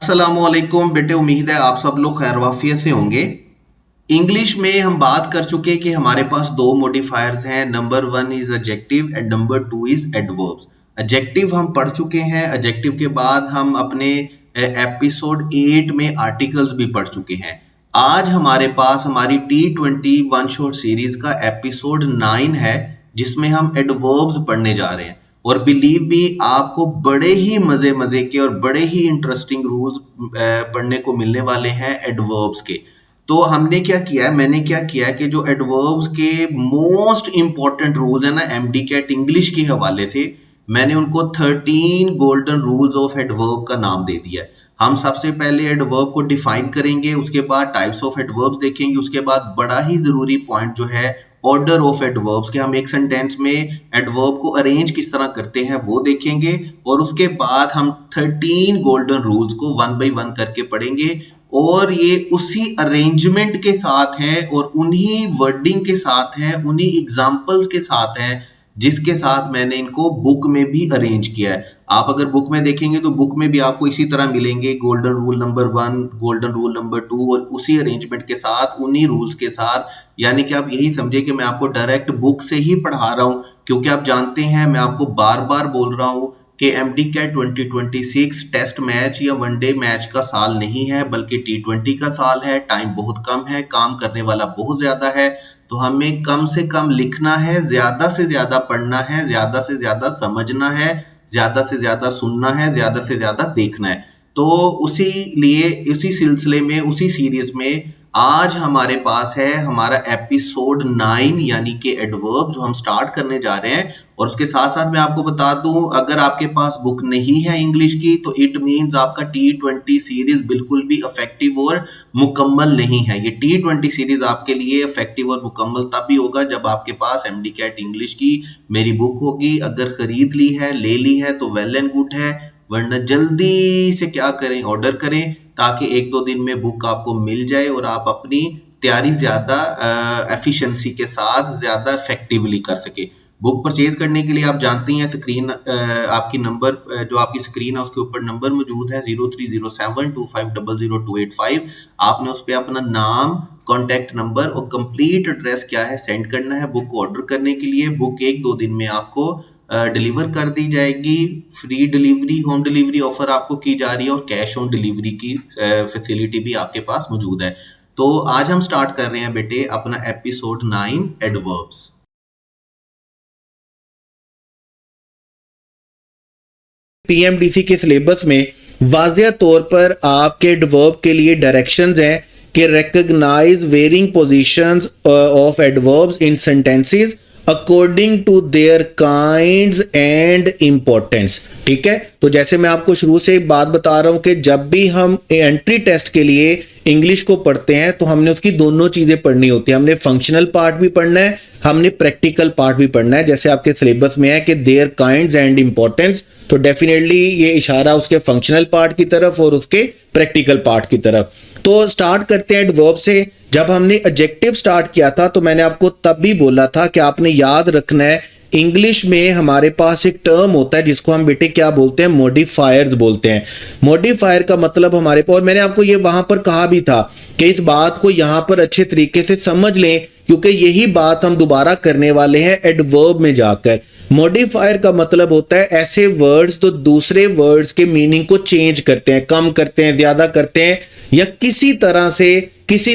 अस्सलामुअलैकुम बेटे, उम्मीद है आप सब लोग खैर वाफियत से होंगे। इंग्लिश में हम बात कर चुके कि हमारे पास दो मॉडिफायर्स हैं। Number one is adjective and number two is adverbs. Adjective हम पढ़ चुके हैं। एडजेक्टिव के बाद हम अपने एपिसोड 8 में आर्टिकल्स भी पढ़ चुके हैं। आज हमारे पास हमारी T20 वन शॉट सीरीज का एपिसोड 9 है, जिसमें हम एडवर्ब्स पढ़ने जा रहे हैं। और बिलीव भी आपको बड़े ही मजे मजे के और बड़े ही इंटरेस्टिंग रूल्स पढ़ने को मिलने वाले हैं एडवर्ब्स के। तो हमने क्या किया है, मैंने क्या किया है कि जो एडवर्ब्स के मोस्ट इंपॉर्टेंट रूल्स है ना एमडी कैट इंग्लिश के हवाले से, मैंने उनको 13 गोल्डन रूल्स ऑफ एडवर्ब का नाम दे दिया है। हम सबसे पहले एडवर्ब को डिफाइन करेंगे, उसके बाद टाइप्स ऑफ एडवर्ब्स देखेंगे, उसके बाद बड़ा ही जरूरी पॉइंट जो है ऑर्डर ऑफ एडवर्ब्स के, हम एक सेंटेंस में एडवर्ब को अरेंज किस तरह करते हैं वो देखेंगे। और उसके बाद हम 13 गोल्डन रूल्स को वन बाय वन करके पढ़ेंगे। और ये उसी अरेंजमेंट के साथ हैं और उन्हीं वर्डिंग के साथ हैं, उन्हीं एग्जाम्पल्स के साथ हैं जिसके साथ मैंने इनको बुक में भी अरेंज किया है। आप अगर बुक में देखेंगे तो बुक में भी आपको इसी तरह मिलेंगे, golden rule number 1, golden rule number 2, और उसी अरेंजमेंट के साथ, उन्हीं रूल्स के साथ। यानी कि आप यही समझे कि मैं आपको डायरेक्ट बुक से ही पढ़ा रहा हूं, क्योंकि आप जानते हैं मैं आपको बार बार बोल रहा हूं कि एमडी कैट 2026 टेस्ट मैच या वनडे मैच का साल नहीं है, बल्कि T20 का साल है। टाइम बहुत कम है, काम करने वाला बहुत ज्यादा है, तो हमें कम से कम लिखना है, ज्यादा से ज्यादा पढ़ना है, ज्यादा से ज्यादा समझना है, ज्यादा से ज्यादा सुनना है, ज्यादा से ज्यादा देखना है। तो उसी लिए इसी सिलसिले में, उसी सीरीज में आज हमारे पास है हमारा एपिसोड 9 यानी कि एडवर्ब, जो हम स्टार्ट करने जा रहे हैं। और उसके साथ साथ मैं आपको बता दूं, अगर आपके पास बुक नहीं है इंग्लिश की तो इट मींस आपका T20 सीरीज बिल्कुल भी इफेक्टिव और मुकम्मल नहीं है। ये T20 सीरीज आपके लिए इफेक्टिव और मुकम्मल तब भी होगा जब आपके पास एमडी कैट इंग्लिश की मेरी बुक होगी। अगर खरीद ली है, ले ली है तो वेल एंड गुड है, वरना जल्दी से क्या करें, ऑर्डर करें, ताकि एक दो दिन में बुक आपको मिल जाए और आप अपनी तैयारी ज्यादा एफिशिएंसी के साथ ज्यादा इफेक्टिवली कर सके। बुक परचेज करने के लिए आप जानते हैं स्क्रीन आपकी नंबर जो आपकी स्क्रीन है उसके ऊपर नंबर मौजूद है 030725000285। आपने उस पर अपना नाम, कॉन्टैक्ट नंबर और कंप्लीट एड्रेस क्या है सेंड करना है बुक को ऑर्डर करने के लिए। बुक एक दो दिन में आपको डिलीवर कर दी जाएगी। Free delivery, home delivery offer आपको की जा रही है और कैश ऑन डिलीवरी की फैसिलिटी भी आपके पास मौजूद है। तो आज हम स्टार्ट कर रहे हैं बेटे अपना एपिसोड 9 एडवर्ब्स। पीएमडीसी के सिलेबस में वाज़िया तौर पर आपके एडवर्ब के लिए डायरेक्शंस हैं कि recognise varying positions of adverbs in sentences according to their kinds and importance. ठीक है, तो जैसे मैं आपको शुरू से एक बात बता रहा हूं कि जब भी हम एंट्री टेस्ट के लिए इंग्लिश को पढ़ते हैं तो हमने उसकी दोनों चीजें पढ़नी होती है। हमने फंक्शनल पार्ट भी पढ़ना है, हमने प्रैक्टिकल पार्ट भी पढ़ना है। जैसे आपके सिलेबस में है कि देयर काइंड्स एंड इंपॉर्टेंस, तो डेफिनेटली ये इशारा उसके फंक्शनल पार्ट की तरफ और उसके प्रैक्टिकल पार्ट की तरफ। तो स्टार्ट करते हैं एडवर्ब से। जब हमने एडजेक्टिव स्टार्ट किया था तो मैंने आपको तब भी बोला था कि आपने याद रखना है इंग्लिश में हमारे पास एक टर्म होता है जिसको हम बेटे क्या बोलते हैं, मॉडिफायर्स बोलते हैं। मॉडिफायर का मतलब हमारे पास, और मैंने आपको ये वहां पर कहा भी था कि इस बात को यहां पर अच्छे तरीके से समझ लें, क्योंकि यही बात हम दोबारा करने वाले हैं एडवर्ब में जाकर। मॉडिफायर का मतलब होता है ऐसे वर्ड्स तो दूसरे वर्ड्स के मीनिंग को चेंज करते हैं, कम करते हैं, ज्यादा करते हैं, या किसी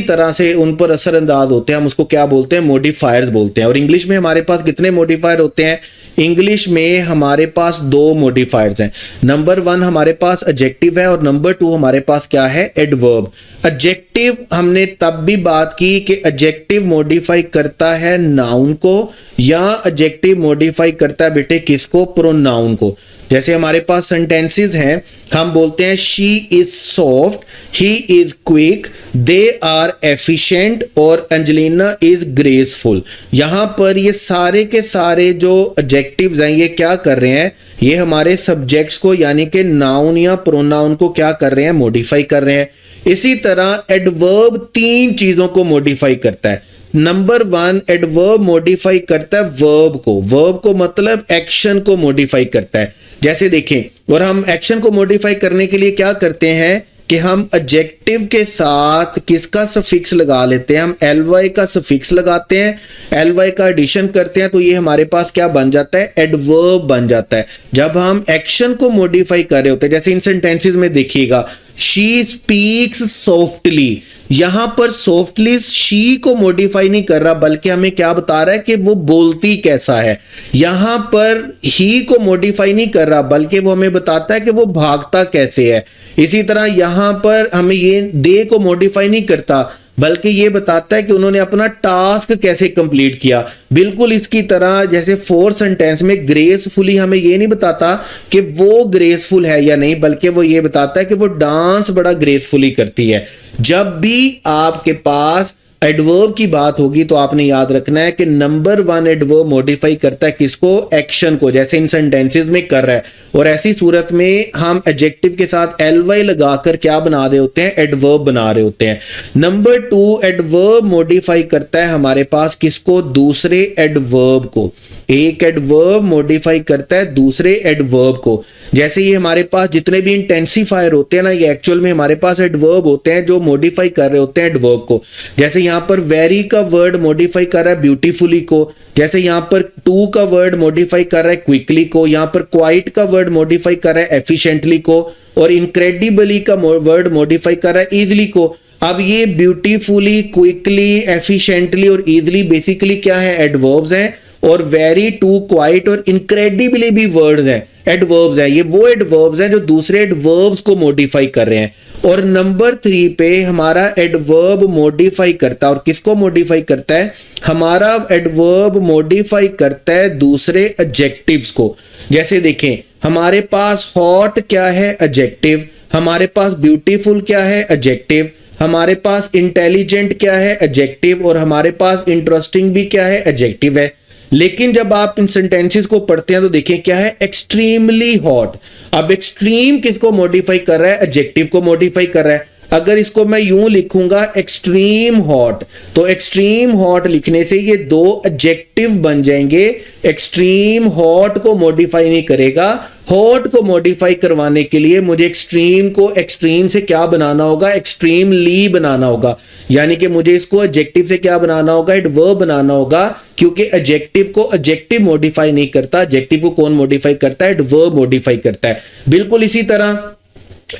तरह से उन पर असरअंदाज होते हैं। हम उसको क्या बोलते हैं, मॉडिफायर्स बोलते हैं। और इंग्लिश में हमारे पास कितने मॉडिफायर होते हैं? इंग्लिश में हमारे पास दो मॉडिफायर्स हैं। नंबर 1 हमारे पास एडजेक्टिव है और नंबर 2 हमारे पास क्या है, एडवर्ब। एडजेक्टिव हमने तब भी बात की कि एडजेक्टिव मॉडिफाई करता है नाउन को, या एडजेक्टिव मॉडिफाई करता है बेटे किसको, प्रोनाउन को। जैसे हमारे पास सेंटेंसेस हैं, हम बोलते हैं she is soft, he is quick, they are efficient और एंजेलिना इज ग्रेसफुल। यहां पर ये सारे के सारे जो एडजेक्टिव्स हैं ये क्या कर रहे हैं, ये हमारे सब्जेक्ट्स को यानी कि नाउन या प्रोनाउन को क्या कर रहे हैं, मॉडिफाई कर रहे हैं। इसी तरह एडवर्ब 3 चीजों को मॉडिफाई करता है। नंबर 1, एडवर्ब मॉडिफाई करता है वर्ब को। वर्ब को मतलब एक्शन को मॉडिफाई करता है। जैसे देखें, और हम एक्शन को मॉडिफाई करने के लिए क्या करते हैं कि हम एडजेक्टिव के साथ किसका सफिक्स लगा लेते हैं, हम ly का सफिक्स लगाते हैं, ly का एडिशन करते हैं, तो ये हमारे पास क्या बन जाता है, एडवर्ब बन जाता है। जब हम एक्शन को मॉडिफाई कर रहे होते हैं, जैसे इन सेंटेंसेस में देखिएगा, शी स्पीक्स सॉफ्टली, यहां पर सॉफ्टली शी को मॉडिफाई नहीं कर रहा, बल्कि हमें क्या बता रहा है कि वो बोलती कैसा है। यहां पर ही को मॉडिफाई नहीं कर रहा, बल्कि वो हमें बताता है कि वो भागता कैसे है। इसी तरह यहां पर हमें ये दे को मॉडिफाई नहीं करता, बल्कि ये बताता है कि उन्होंने अपना टास्क कैसे कंप्लीट किया। बिल्कुल इसकी तरह जैसे फोर्थ सेंटेंस में ग्रेसफुली हमें ये नहीं बताता कि वो ग्रेसफुल है या नहीं, बल्कि वो ये बताता है कि वो डांस बड़ा ग्रेसफुली करती है। जब भी आपके पास एडवर्ब की बात होगी तो आपने याद रखना है कि नंबर 1 एडवर्ब मॉडिफाई करता है किसको, एक्शन को, जैसे इन सेंटेंसेस में कर रहा है। और ऐसी सूरत में हम एडजेक्टिव के साथ ly लगाकर क्या बना रहे होते हैं, एडवर्ब बना रहे होते हैं। नंबर 2 एडवर्ब मॉडिफाई करता है हमारे पास किसको, दूसरे एडवर्ब को। एक एडवर्ब मॉडिफाई करता है दूसरे एडवर्ब को। जैसे ये हमारे पास जितने भी इंटेंसिफायर होते हैं ना, ये एक्चुअल में हमारे पास एडवर्ब होते हैं जो मॉडिफाई कर रहे होते हैं एडवर्ब को। जैसे यहाँ पर वेरी का वर्ड मॉडिफाई कर रहा है ब्यूटीफुली को, जैसे यहाँ पर टू का वर्ड मॉडिफाई कर रहा है क्विकली को, यहाँ पर क्वाइट का वर्ड मॉडिफाई कर रहा है एफिशिएंटली को, और इनक्रेडिबली का वर्ड मॉडिफाई कर रहा है इजिली को। अब ये ब्यूटीफुली, क्विकली, एफिशिएंटली और इजिली बेसिकली क्या है, एडवर्ब्स हैं, और वेरी, टू, क्वाइट और इनक्रेडिबली भी वर्ड्स हैं, एडवर्ब्स हैं। ये वो एडवर्ब्स हैं जो दूसरे एडवर्ब्स को मॉडिफाई कर रहे हैं। और नंबर 3 पे हमारा एडवर्ब मॉडिफाई करता है, और किसको मॉडिफाई करता है, हमारा एडवर्ब मॉडिफाई करता है दूसरे एडजेक्टिव्स को। जैसे देखें हमारे पास हॉट क्या है, एडजेक्टिव, हमारे पास ब्यूटीफुल क्या है, एडजेक्टिव, हमारे पास इंटेलिजेंट क्या है, एडजेक्टिव, और हमारे पास इंटरेस्टिंग भी क्या है, एडजेक्टिव है। लेकिन जब आप इन सेंटेंसेस को पढ़ते हैं तो देखिए क्या है, एक्सट्रीमली हॉट। अब एक्सट्रीम किसको मॉडिफाई कर रहा है, एडजेक्टिव को मॉडिफाई कर रहा है। अगर इसको मैं यूं लिखूंगा एक्सट्रीम हॉट, तो एक्सट्रीम हॉट लिखने से ये दो एडजेक्टिव बन जाएंगे। एक्सट्रीम हॉट को मॉडिफाई नहीं करेगा, हॉट को मॉडिफाई करवाने के लिए मुझे एक्सट्रीम को एक्सट्रीम से क्या बनाना होगा, एक्सट्रीमली बनाना होगा। यानी कि मुझे इसको एडजेक्टिव से क्या बनाना होगा, एडवर्ब बनाना होगा, क्योंकि एडजेक्टिव को एडजेक्टिव मॉडिफाई नहीं करता। एडजेक्टिव को कौन मॉडिफाई करता है, एडवर्ब मॉडिफाई करता है। बिल्कुल इसी तरह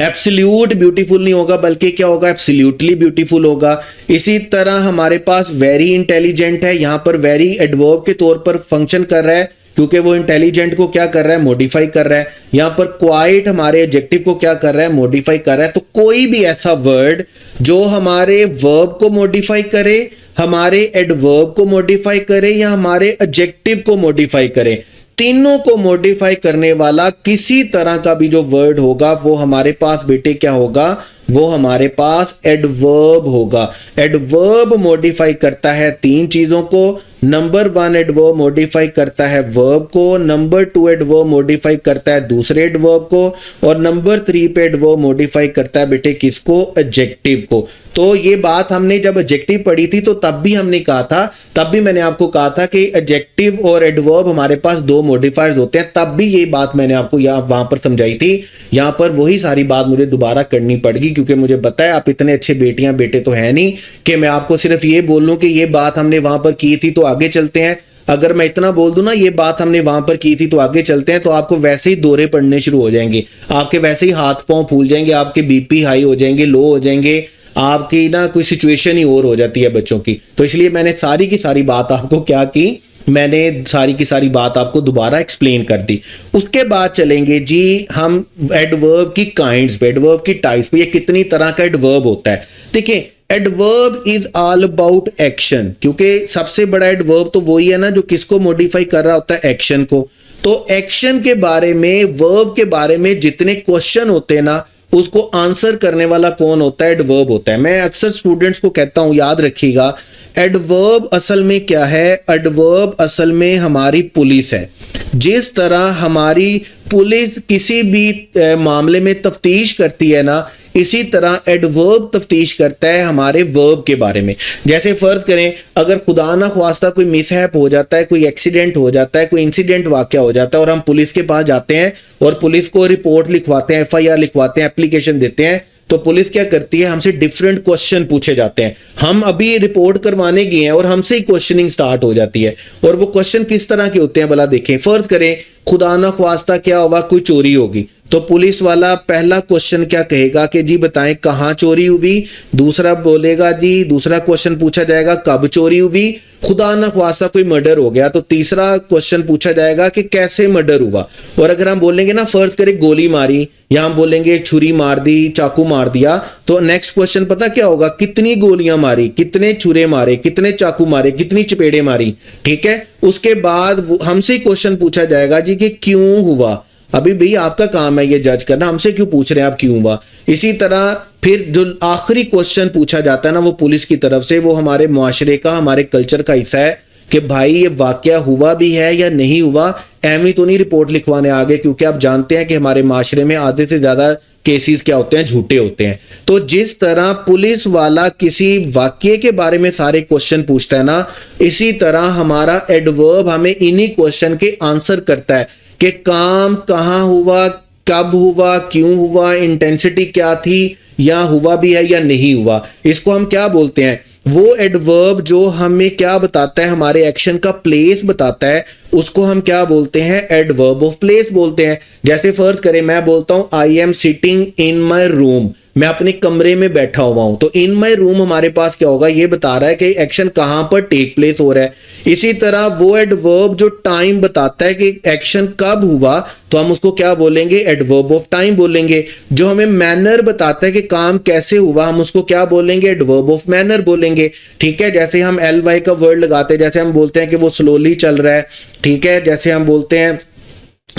एब्सोल्यूट ब्यूटीफुल नहीं होगा, बल्कि क्या होगा, एब्सोल्यूटली ब्यूटीफुल होगा। इसी तरह हमारे पास वेरी इंटेलिजेंट है, यहां पर वेरी एडवर्ब के तौर पर फंक्शन कर रहा है, क्योंकि वो इंटेलिजेंट को क्या कर रहा है, मॉडिफाई कर रहा है। यहां पर क्वाइट हमारे एडजेक्टिव को क्या कर रहा है, मॉडिफाई कर रहा है। तो कोई भी ऐसा वर्ड जो हमारे वर्ब को मॉडिफाई करे, हमारे एडवर्ब को मॉडिफाई करे, या हमारे एडजेक्टिव को मॉडिफाई करे, तीनों को मॉडिफाई करने वाला किसी तरह का भी जो वर्ड होगा वो हमारे पास बेटे क्या होगा, वो हमारे पास एडवर्ब होगा। एडवर्ब मॉडिफाई करता है 3 चीजों को। नंबर 1 एडवर्ब मॉडिफाई करता है वर्ब को, नंबर 2 एडवर्ब मॉडिफाई करता है दूसरे एडवर्ब को, और नंबर 3 पे एडवर्ब मॉडिफाई करता है बेटे किसको, एडजेक्टिव को। तो ये बात हमने जब एडजेक्टिव पढ़ी थी तो तब भी हमने कहा था, तब भी मैंने आपको कहा था कि एडजेक्टिव और एडवर्ब हमारे पास 2 मॉडिफायर्स होते हैं। तब भी ये बात मैंने आपको वहां पर समझाई थी। यहाँ पर वही सारी बात मुझे दोबारा करनी पड़ेगी, क्योंकि मुझे पता है आप इतने अच्छे बेटियां बेटे तो है नहीं कि मैं आपको सिर्फ ये बोल लूं कि ये बात हमने वहां पर की थी तो आगे चलते हैं। अगर मैं इतना बोल दूं ना ये बात हमने वहां पर की थी तो आगे चलते हैं, तो आपको वैसे ही दौरे पड़ने शुरू हो जाएंगे, आपके वैसे ही हाथ पांव फूल जाएंगे, आपके बीपी हाई हो जाएंगे, लो हो जाएंगे, आपकी ना कोई सिचुएशन ही और हो जाती है बच्चों की। तो इसलिए मैंने सारी की सारी बात आपको क्या की, मैंने सारी की सारी बात आपको दोबारा एक्सप्लेन कर दी। उसके बाद चलेंगे जी हम एडवर्ब की काइंड्स पे, एडवर्ब की टाइप्स पे, ये कितनी तरह का एडवर्ब होता है। देखिए adverb is all about action, क्योंकि सबसे बड़ा एडवर्ब तो वही है ना जो किसको मॉडिफाई कर रहा होता है, एक्शन को। तो एक्शन के बारे में, वर्ब के बारे में जितने क्वेश्चन होते हैं ना, उसको आंसर करने वाला कौन होता है, एडवर्ब होता है। मैं अक्सर स्टूडेंट्स को कहता हूं, याद रखिएगा एडवर्ब असल में क्या है, एडवर्ब असल में हमारी पुलिस है। जिस तरह हमारी पुलिस किसी भी मामले में तफ्तीश करती है ना, इसी तरह एडवर्ब तफ्तीश करता है हमारे वर्ब के बारे में। जैसे फर्ज करें अगर खुदा ना ख्वास्ता कोई मिसहैप हो जाता है, कोई एक्सीडेंट हो जाता है, कोई इंसिडेंट वाकया हो जाता है, और हम पुलिस के पास जाते हैं और पुलिस को रिपोर्ट लिखवाते हैं, FIR लिखवाते हैं, एप्लीकेशन देते हैं, तो पुलिस क्या करती है, हमसे डिफरेंट क्वेश्चन पूछे जाते हैं। हम अभी रिपोर्ट करवाने गए हैं और हमसे ही क्वेश्चनिंग स्टार्ट हो जाती है। और वो क्वेश्चन किस तरह के होते हैं भला देखें। फर्ज करें खुदा ना ख्वास्ता क्या हुआ, कोई चोरी होगी, तो पुलिस वाला पहला क्वेश्चन क्या कहेगा कि जी बताएं कहाँ चोरी हुई। दूसरा बोलेगा जी, दूसरा क्वेश्चन पूछा जाएगा कब चोरी हुई। खुदा ना ख्वास्ता कोई मर्डर हो गया तो तीसरा क्वेश्चन पूछा जाएगा कि कैसे मर्डर हुआ। और अगर हम बोलेंगे ना फर्ज करें गोली मारी, या हम बोलेंगे छुरी मार दी, चाकू मार दिया, तो नेक्स्ट क्वेश्चन पता क्या होगा, कितनी गोलियां मारी, कितने छुरे मारे, कितने चाकू मारे, कितनी चपेड़े मारी। ठीक है, उसके बाद हमसे क्वेश्चन पूछा जाएगा जी कि क्यों हुआ। अभी भैया आपका काम है ये जज करना, हमसे क्यों पूछ रहे हैं आप क्यों हुआ। इसी तरह फिर जो आखिरी क्वेश्चन पूछा जाता है ना वो पुलिस की तरफ से, वो हमारे मुआशरे का, हमारे कल्चर का हिस्सा है कि भाई ये वाकया हुआ भी है या नहीं हुआ। एवं तो नहीं रिपोर्ट लिखवाने आगे, क्योंकि आप जानते हैं कि हमारे माशरे में आधे से ज्यादा केसेस क्या होते हैं, झूठे होते हैं। तो जिस तरह पुलिस वाला किसी वाक्य के बारे में सारे क्वेश्चन पूछता है ना, इसी तरह हमारा एडवर्ब हमें इन्हीं क्वेश्चन के आंसर करता है कि काम कहाँ हुआ, कब हुआ, क्यों हुआ, इंटेंसिटी क्या थी, या हुआ भी है या नहीं हुआ। इसको हम क्या बोलते हैं, वो एडवर्ब जो हमें क्या बताता है, हमारे एक्शन का प्लेस बताता है, उसको हम क्या बोलते हैं, एडवर्ब ऑफ प्लेस बोलते हैं। जैसे फर्ज करें मैं बोलता हूं I am sitting in my room, मैं अपने कमरे में बैठा हुआ हूं, तो इन माई रूम हमारे पास क्या होगा, ये बता रहा है कि एक्शन कहां पर टेक प्लेस हो रहा है। इसी तरह वो एडवर्ब जो टाइम बताता है कि एक्शन कब हुआ, तो हम उसको क्या बोलेंगे, एडवर्ब ऑफ टाइम बोलेंगे। जो हमें मैनर बताता है कि काम कैसे हुआ, हम उसको क्या बोलेंगे, एडवर्ब ऑफ मैनर बोलेंगे। ठीक है, जैसे हम ly का वर्ड लगाते हैं, जैसे हम बोलते हैं कि वो स्लोली चल रहा है। ठीक है, जैसे हम बोलते हैं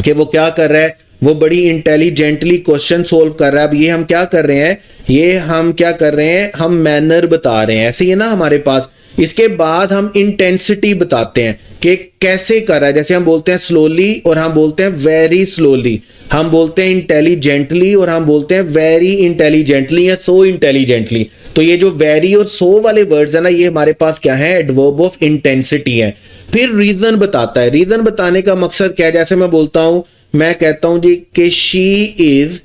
कि वो क्या कर रहा है, वो बड़ी इंटेलिजेंटली क्वेश्चन सोल्व कर रहा है। अब ये हम क्या कर रहे हैं, ये हम क्या कर रहे हैं, हम मैनर बता रहे हैं, ऐसे ही है ना हमारे पास। इसके बाद हम इंटेंसिटी बताते हैं कि कैसे कर रहा है, जैसे हम बोलते हैं स्लोली और हम बोलते हैं वेरी स्लोली, हम बोलते हैं इंटेलिजेंटली और हम बोलते हैं वेरी इंटेलिजेंटली या सो इंटेलिजेंटली। तो ये जो वेरी और सो वाले वर्ड्स है ना, ये हमारे पास क्या है, एडवर्ब ऑफ इंटेंसिटी है। फिर रीजन बताता है, रीजन बताने का मकसद क्या है, जैसे मैं बोलता हूं, मैं कहता हूं जी कि she is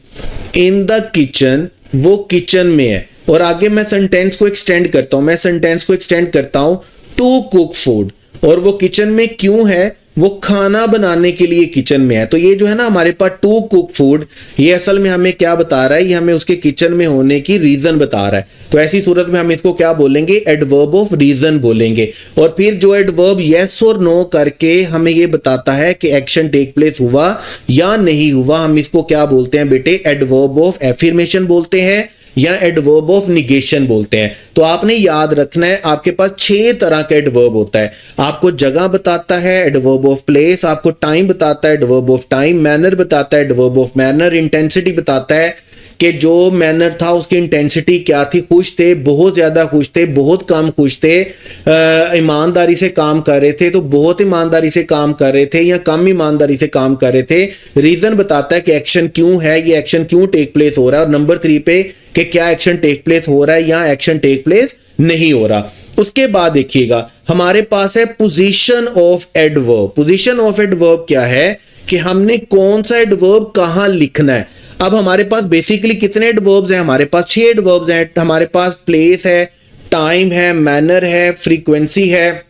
in the kitchen, वो किचन में है, और आगे मैं सेंटेंस को एक्सटेंड करता हूं, मैं सेंटेंस को एक्सटेंड करता हूं टू कुक फूड, और वो किचन में क्यों है, वो खाना बनाने के लिए किचन में है। तो ये जो है ना हमारे पास टू कुक फूड, ये असल में हमें क्या बता रहा है, ये हमें उसके किचन में होने की रीजन बता रहा है। तो ऐसी सूरत में हम इसको क्या बोलेंगे, एडवर्ब ऑफ रीजन बोलेंगे। और फिर जो एडवर्ब यस और नो करके हमें ये बताता है कि एक्शन टेक प्लेस हुआ या नहीं हुआ, हम इसको क्या बोलते हैं बेटे, एडवर्ब ऑफ एफर्मेशन बोलते हैं या एडवर्ब ऑफ निगेशन बोलते हैं। तो आपने याद रखना है, आपके पास 6 तरह का एडवर्ब होता है। आपको जगह बताता है, एडवर्ब ऑफ प्लेस, आपको टाइम बताता है, एडवर्ब ऑफ टाइम, मैनर बताता है, एडवर्ब ऑफ मैनर, इंटेंसिटी बताता है कि जो मैनर था उसकी इंटेंसिटी क्या थी, खुश थे, बहुत ज्यादा खुश थे, बहुत कम खुश थे, ईमानदारी से काम कर रहे थे तो बहुत ईमानदारी से काम कर रहे थे, या कम ईमानदारी से काम कर रहे थे। रीजन बताता है कि एक्शन क्यों है, ये एक्शन क्यों टेक प्लेस हो रहा है, और नंबर 3 पे कि क्या एक्शन टेक प्लेस हो रहा है या एक्शन टेक प्लेस नहीं हो रहा। उसके बाद देखिएगा हमारे पास है position of adverb. Position of adverb क्या है कि हमने कौन सा एडवर्ब कहां लिखना है। अब हमारे पास बेसिकली कितने एडवर्ब्स हैं, हमारे पास 6 एडवर्ब्स हैं। हमारे पास प्लेस है, टाइम है, मैनर है, फ्रीक्वेंसी है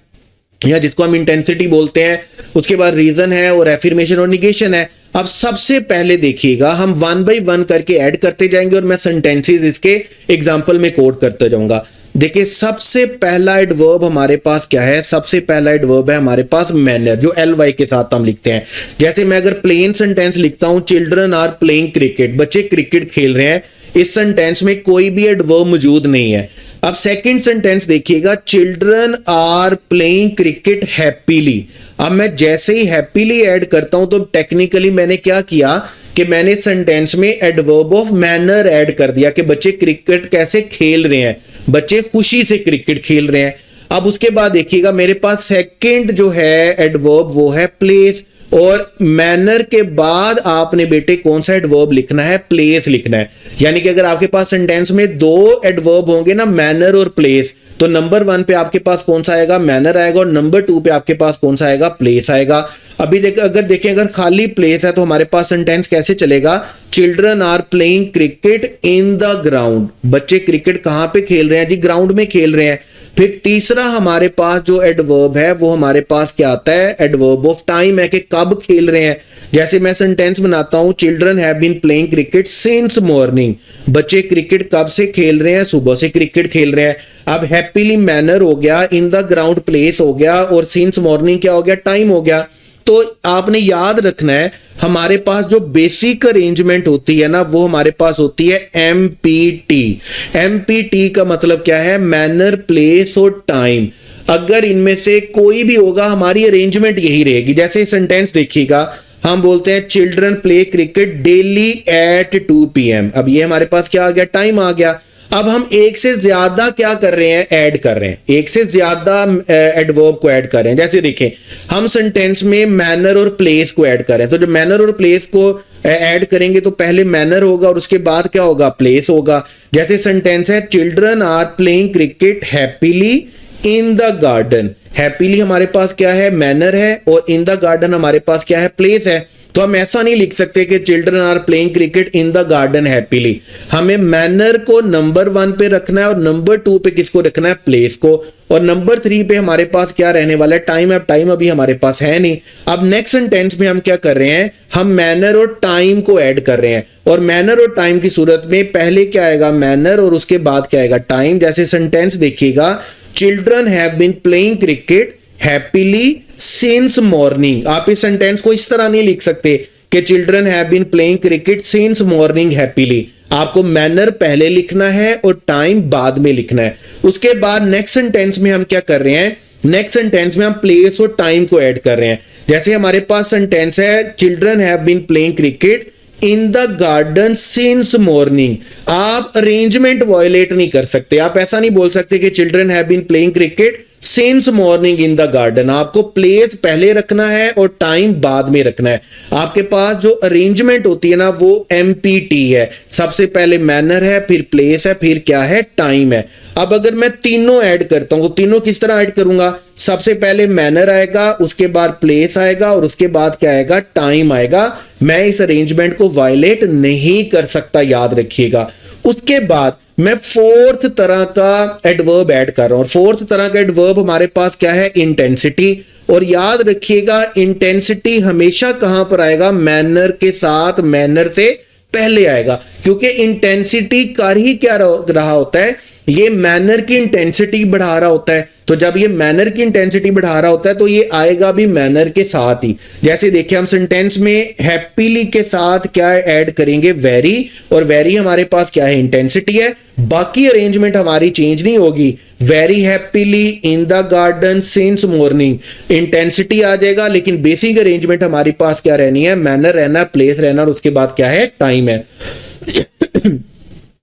या जिसको हम इंटेंसिटी बोलते हैं, उसके बाद रीजन है और एफर्मेशन और निगेशन है। अब सबसे पहले देखिएगा हम 1 by 1 करके ऐड करते जाएंगे और मैं सेंटेंसेस इसके एग्जांपल में कोट करते जाऊंगा। देखिए सबसे पहला एडवर्ब हमारे पास क्या है, सबसे पहला एडवर्ब है हमारे पास मैनर, जो ly के साथ हम लिखते हैं। जैसे मैं अगर प्लेन सेंटेंस लिखता हूं, चिल्ड्रन आर प्लेइंग क्रिकेट, बच्चे क्रिकेट खेल रहे हैं, इस सेंटेंस में कोई भी एडवर्ब मौजूद नहीं है। अब सेकंड सेंटेंस देखिएगा, children are playing cricket happily. अब मैं जैसे ही हैप्पीली ऐड करता हूं तो टेक्निकली मैंने क्या किया कि मैंने सेंटेंस में एडवर्ब ऑफ मैनर ऐड कर दिया कि बच्चे क्रिकेट कैसे खेल रहे हैं, बच्चे खुशी से क्रिकेट खेल रहे हैं। अब उसके बाद देखिएगा मेरे पास सेकंड जो है एडवर्ब वो है प्लेस, और मैनर के बाद आपने बेटे कौन सा एडवर्ब लिखना है, प्लेस लिखना है। यानी कि अगर आपके पास सेंटेंस में 2 एडवर्ब होंगे ना, मैनर और प्लेस, तो नंबर 1 पे आपके पास कौन सा आएगा, मैनर आएगा, और नंबर 2 पे आपके पास कौन सा आएगा, प्लेस आएगा। अभी अगर देखें अगर खाली प्लेस है तो हमारे पास सेंटेंस कैसे चलेगा, children are playing cricket in the ground, बच्चे क्रिकेट कहां पे खेल रहे हैं जी, ग्राउंड में खेल रहे हैं। फिर तीसरा हमारे पास जो एडवर्ब है वो हमारे पास क्या आता है, एडवर्ब ऑफ टाइम है कि कब खेल रहे हैं। जैसे मैं सेंटेंस बनाता हूं, children have been playing cricket since morning, बच्चे क्रिकेट कब से खेल रहे हैं, सुबह से क्रिकेट खेल रहे हैं। अब हैप्पीली मैनर हो गया, इन द ग्राउंड प्लेस हो गया, और सिंस मॉर्निंग क्या हो गया, टाइम हो गया। तो आपने याद रखना है हमारे पास जो बेसिक अरेंजमेंट होती है ना वो हमारे पास होती है एमपीटी। एमपीटी का मतलब क्या है, मैनर, प्लेस और टाइम। अगर इनमें से कोई भी होगा हमारी अरेंजमेंट यही रहेगी। जैसे सेंटेंस देखिएगा, हम बोलते हैं children play cricket daily at 2 PM। अब ये हमारे पास क्या आ गया, टाइम आ गया। अब हम एक से ज्यादा क्या कर रहे हैं, ऐड कर रहे हैं, एक से ज्यादा एडवर्ब को ऐड कर रहे हैं। जैसे देखें हम सेंटेंस में मैनर और प्लेस को ऐड कर रहे हैं, तो जब मैनर और प्लेस को ऐड करेंगे तो पहले मैनर होगा और उसके बाद क्या होगा, प्लेस होगा। जैसे सेंटेंस है, children are playing cricket happily in the garden. Happily हमारे पास क्या है, मैनर है, और इन द गार्डन हमारे पास क्या है, प्लेस है। तो हम ऐसा नहीं लिख सकते कि children are playing cricket in the garden happily. हमें मैनर को नंबर 1 पे रखना है और नंबर 2 पे किसको रखना है, प्लेस को, और नंबर 3 पे हमारे पास क्या रहने वाला है, टाइम। अब टाइम अभी हमारे पास है नहीं। अब नेक्स्ट सेंटेंस में हम क्या कर रहे हैं, हम मैनर और टाइम को ऐड कर रहे हैं, और मैनर और टाइम की सूरत में पहले क्या आएगा, मैनर, और उसके बाद क्या आएगा, टाइम। जैसे सेंटेंस देखिएगा, children have been playing cricket happily since morning. आप इस सेंटेंस को इस तरह नहीं लिख सकते कि children have been playing cricket since morning happily. आपको मैनर पहले लिखना है और टाइम बाद में लिखना है। उसके बाद नेक्स्ट सेंटेंस में हम क्या कर रहे हैं, नेक्स्ट सेंटेंस में हम प्लेस और टाइम को ऐड कर रहे हैं। जैसे हमारे पास सेंटेंस है, children have been playing cricket in the garden since morning. आप अरेंजमेंट वायलेट नहीं कर सकते। आप ऐसा नहीं बोल सकते कि children have been playing cricket since morning in the garden. आपको प्लेस पहले रखना है और टाइम बाद में रखना है। आपके पास जो अरेंजमेंट होती है ना वो एमपीटी है। सबसे पहले मैनर है, फिर प्लेस है, फिर क्या है, टाइम है। अब अगर मैं तीनों ऐड करता हूं तो तीनों किस तरह ऐड करूंगा, सबसे पहले मैनर आएगा, उसके बाद प्लेस आएगा, और उसके बाद क्या आएगा, टाइम आएगा। मैं इस अरेंजमेंट को वायलेट नहीं कर सकता, याद रखिएगा। उसके बाद मैं फोर्थ तरह का एडवर्ब ऐड कर रहा हूं, और फोर्थ तरह का एडवर्ब हमारे पास क्या है, इंटेंसिटी। और याद रखिएगा इंटेंसिटी हमेशा कहां पर आएगा, मैनर के साथ, मैनर से पहले आएगा। क्योंकि इंटेंसिटी कर ही क्या रहा होता है, ये मैनर की इंटेंसिटी बढ़ा रहा होता है। तो जब ये मैनर की इंटेंसिटी बढ़ा रहा होता है तो ये आएगा भी मैनर के साथ ही। जैसे देखिए हम सेंटेंस में हैप्पीली के साथ क्या ऐड करेंगे, वेरी, और वेरी हमारे पास क्या है, इंटेंसिटी है। बाकी अरेंजमेंट हमारी चेंज नहीं होगी। Very happily in the garden since morning, intensity आ जाएगा, लेकिन बेसिक अरेंजमेंट हमारी पास क्या रहनी है, मैनर रहना, प्लेस रहना, और उसके बाद क्या है, टाइम है।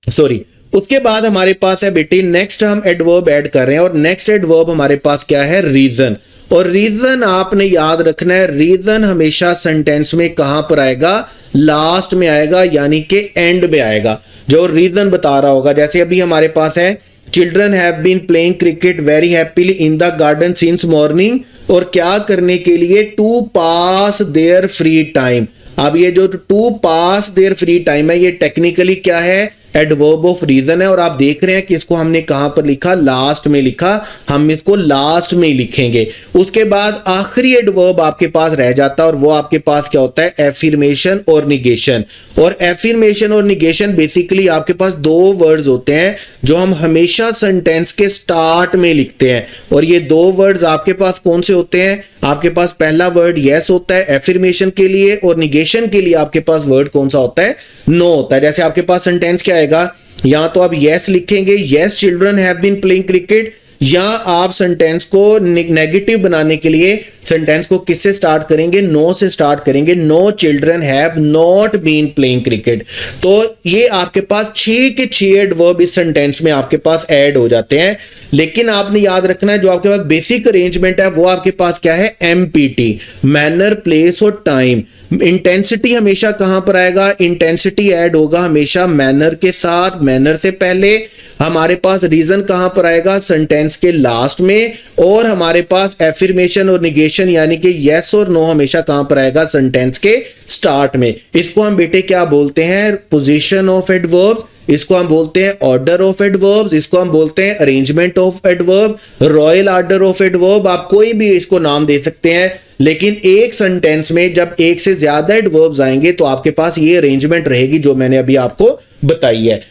सॉरी। उसके बाद हमारे पास है बेटी, नेक्स्ट हम एडवर्ब ऐड कर रहे हैं, और नेक्स्ट एडवर्ब हमारे पास क्या है, रीजन। और रीजन आपने याद रखना है, रीजन हमेशा सेंटेंस में कहां पर आएगा, लास्ट में आएगा, यानी कि एंड में आएगा, जो रीजन बता रहा होगा। जैसे अभी हमारे पास है, children have been playing cricket very happily in the garden since morning, और क्या करने के लिए, to pass their free time. अब ये जो to pass their free time है, ये टेक्निकली क्या है, एडवर्ब ऑफ रीजन है। और आप देख रहे हैं कि इसको हमने कहां पर लिखा, लास्ट में लिखा। हम इसको लास्ट में लिखेंगे। उसके बाद आखिरी एडवर्ब आपके पास रह जाता है, और वो आपके पास क्या होता है, एफर्मेशन और निगेशन। और एफर्मेशन और निगेशन बेसिकली आपके पास दो वर्ड्स होते हैं जो हम हमेशा सेंटेंस के स्टार्ट में लिखते हैं। और ये दो वर्ड्स आपके पास कौन से होते हैं, आपके पास पहला वर्ड यस होता है एफर्मेशन के लिए, और निगेशन के लिए आपके पास वर्ड कौन सा होता है, नो होता है। जैसे आपके पास सेंटेंस क्या आएगा, या तो आप यस लिखेंगे, yes children have been playing cricket, या आप सेंटेंस को नेगेटिव बनाने के लिए सेंटेंस को किससे स्टार्ट करेंगे, नो से स्टार्ट करेंगे, no children have not been playing cricket. तो ये आपके पास 6 के 6 एडवर्ब इस सेंटेंस में आपके पास ऐड हो जाते हैं। लेकिन आपने याद रखना है, जो आपके पास बेसिक अरेंजमेंट है वो आपके पास क्या है, एमपीटी, मैनर, प्लेस और टाइम। इंटेंसिटी हमेशा कहां पर आएगा, इंटेंसिटी ऐड होगा हमेशा मैनर के साथ, मैनर से पहले। हमारे पास रीजन कहां पर आएगा, सेंटेंस के लास्ट में। और हमारे पास एफर्मेशन और निगेशन यानी कि यस और नो हमेशा कहां पर आएगा, सेंटेंस के स्टार्ट में। इसको हम बेटे क्या बोलते हैं, पोजीशन ऑफ एडवर्ब्स, इसको हम बोलते हैं ऑर्डर ऑफ एडवर्ब्स, इसको हम बोलते हैं arrangement of adverb, royal order of adverb, आप कोई भी इसको नाम दे सकते हैं। लेकिन एक सेंटेंस में जब एक से ज्यादा एडवर्ब्स आएंगे तो आपके पास ये अरेंजमेंट रहेगी जो मैंने अभी आपको बताई है।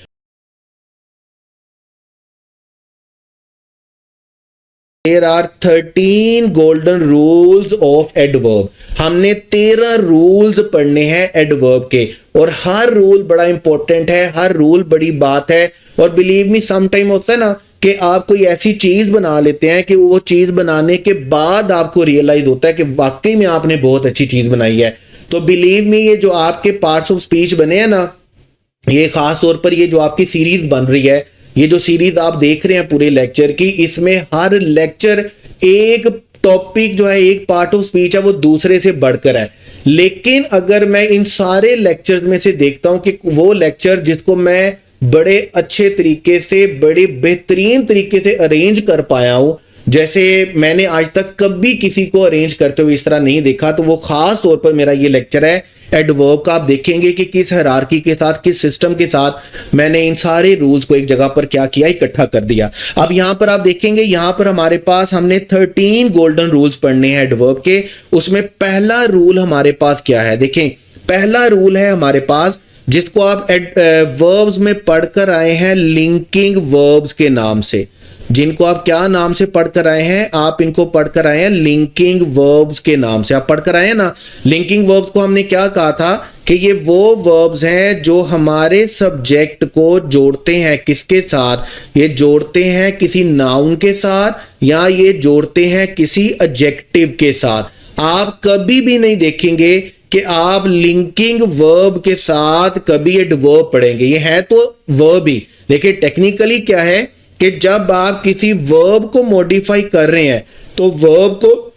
There are 13 golden rules of adverb. हमने 13 रूल्स पढ़ने हैं एडवर्ब के, और हर रूल बड़ा इंपॉर्टेंट है, हर रूल बड़ी बात है। और बिलीव मी, सम टाइम होता है ना कि आप कोई ऐसी चीज बना लेते हैं कि वो चीज बनाने के बाद आपको रियलाइज होता है कि वाकई में आपने बहुत अच्छी चीज बनाई है। तो बिलीव मी, ये जो आपके पार्ट्स ऑफ स्पीच बने हैं ना, ये खास तौर पर ये जो आपकी सीरीज बन रही है, ये जो सीरीज आप देख रहे हैं पूरे लेक्चर की, इसमें हर लेक्चर एक टॉपिक जो है, एक पार्ट ऑफ स्पीच है, वो दूसरे से बढ़कर है। लेकिन अगर मैं इन सारे लेक्चर्स में से देखता हूं कि वो लेक्चर जिसको मैं बड़े अच्छे तरीके से, बड़े बेहतरीन तरीके से अरेंज कर पाया हूं, जैसे मैंने आज तक कभी किसी को अरेंज करते हुए इस तरह नहीं देखा, तो वो खास तौर पर मेरा ये लेक्चर है एडवर्ब का। आप देखेंगे कि किस हायरार्की के साथ, किस सिस्टम के साथ मैंने इन सारे रूल्स को एक जगह पर क्या किया, इकट्ठा कर दिया। अब यहां पर आप देखेंगे, यहां पर हमारे पास हमने 13 गोल्डन रूल्स पढ़ने हैं एडवर्ब के। उसमें पहला रूल हमारे पास क्या है, देखें पहला रूल है हमारे पास, जिसको आप वर्ब्स में पढ़कर आए हैं लिंकिंग वर्ब्स के नाम से। जिनको आप क्या नाम से पढ़कर आए हैं, आप इनको पढ़कर आए हैं लिंकिंग वर्ब्स के नाम से। आप पढ़कर आए हैं ना, लिंकिंग वर्ब्स को हमने क्या कहा था कि ये वो वर्ब्स हैं जो हमारे सब्जेक्ट को जोड़ते हैं, किसके साथ, ये जोड़ते हैं किसी नाउन के साथ या ये जोड़ते हैं किसी एडजेक्टिव के साथ। आप कभी भी नहीं देखेंगे कि आप लिंकिंग वर्ब के साथ कभी एडवर्ब पढ़ेंगे। ये है तो वर्ब ही, लेकिन टेक्निकली क्या है कि जब आप किसी वर्ब को मॉडिफाई कर रहे हैं तो वर्ब को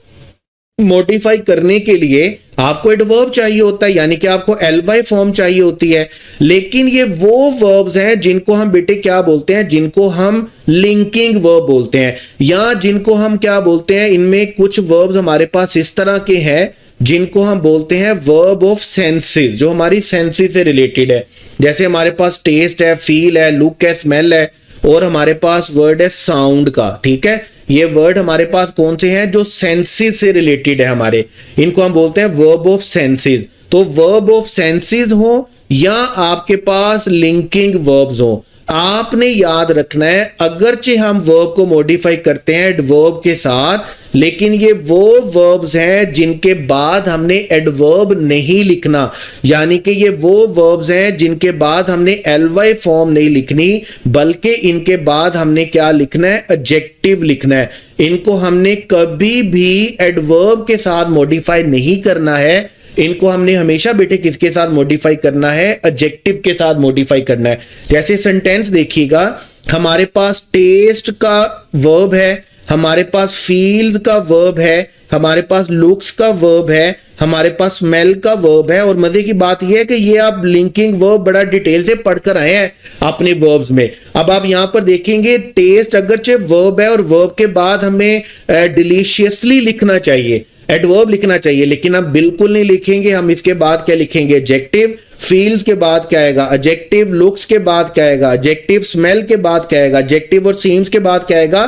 मॉडिफाई करने के लिए आपको एडवर्ब चाहिए होता है, यानी कि आपको एलवाई फॉर्म चाहिए होती है। लेकिन ये वो वर्ब्स हैं जिनको हम बेटे क्या बोलते हैं, जिनको हम लिंकिंग वर्ब बोलते हैं, या जिनको हम क्या बोलते हैं, इनमें कुछ वर्ब्स हमारे पास इस तरह के हैं जिनको हम बोलते हैं वर्ब ऑफ सेंसेस, जो हमारी सेंसेस से रिलेटेड है। जैसे हमारे पास टेस्ट है, फील है, लुक है, स्मेल है, और हमारे पास वर्ड है साउंड का। ठीक है, ये वर्ड हमारे पास कौन से हैं, जो सेंसेस से रिलेटेड है हमारे, इनको हम बोलते हैं वर्ब ऑफ सेंसेस। तो वर्ब ऑफ सेंसेस हो या आपके पास लिंकिंग वर्ब्स हो, आपने याद रखना है, अगरचे हम वर्ब को मॉडिफाई करते हैं एडवर्ब के साथ, लेकिन ये वो वर्ब्स हैं जिनके बाद हमने एडवर्ब नहीं लिखना, यानी कि ये वो वर्ब्स हैं जिनके बाद हमने एलवाई फॉर्म नहीं लिखनी, बल्कि इनके बाद हमने क्या लिखना है, एडजेक्टिव लिखना है। इनको हमने कभी भी एडवर्ब के साथ मॉडिफाई नहीं करना है, इनको हमने हमेशा बेटे किसके साथ मॉडिफाई करना है, एडजेक्टिव के साथ मॉडिफाई करना है। जैसे सेंटेंस देखिएगा, हमारे पास टेस्ट का वर्ब है, हमारे पास फील्स का वर्ब है, हमारे पास लुक्स का वर्ब है, हमारे पास स्मेल का वर्ब है। और मजे की बात यह है कि ये आप लिंकिंग वर्ब बड़ा डिटेल से पढ़कर आए हैं अपने वर्ब्स में। अब आप यहां पर देखेंगे, टेस्ट अगरचे वर्ब है और वर्ब के बाद हमें डिलीशियसली लिखना चाहिए, एडवर्ब लिखना चाहिए, लेकिन हम बिल्कुल नहीं लिखेंगे। हम इसके बाद क्या लिखेंगे, एडजेक्टिव। फील्स के बाद क्या आएगा, एडजेक्टिव। लुक्स के बाद क्या आएगा, एडजेक्टिव। स्मेल के बाद क्या आएगा, एडजेक्टिव। और सीम्स के बाद क्या आएगा,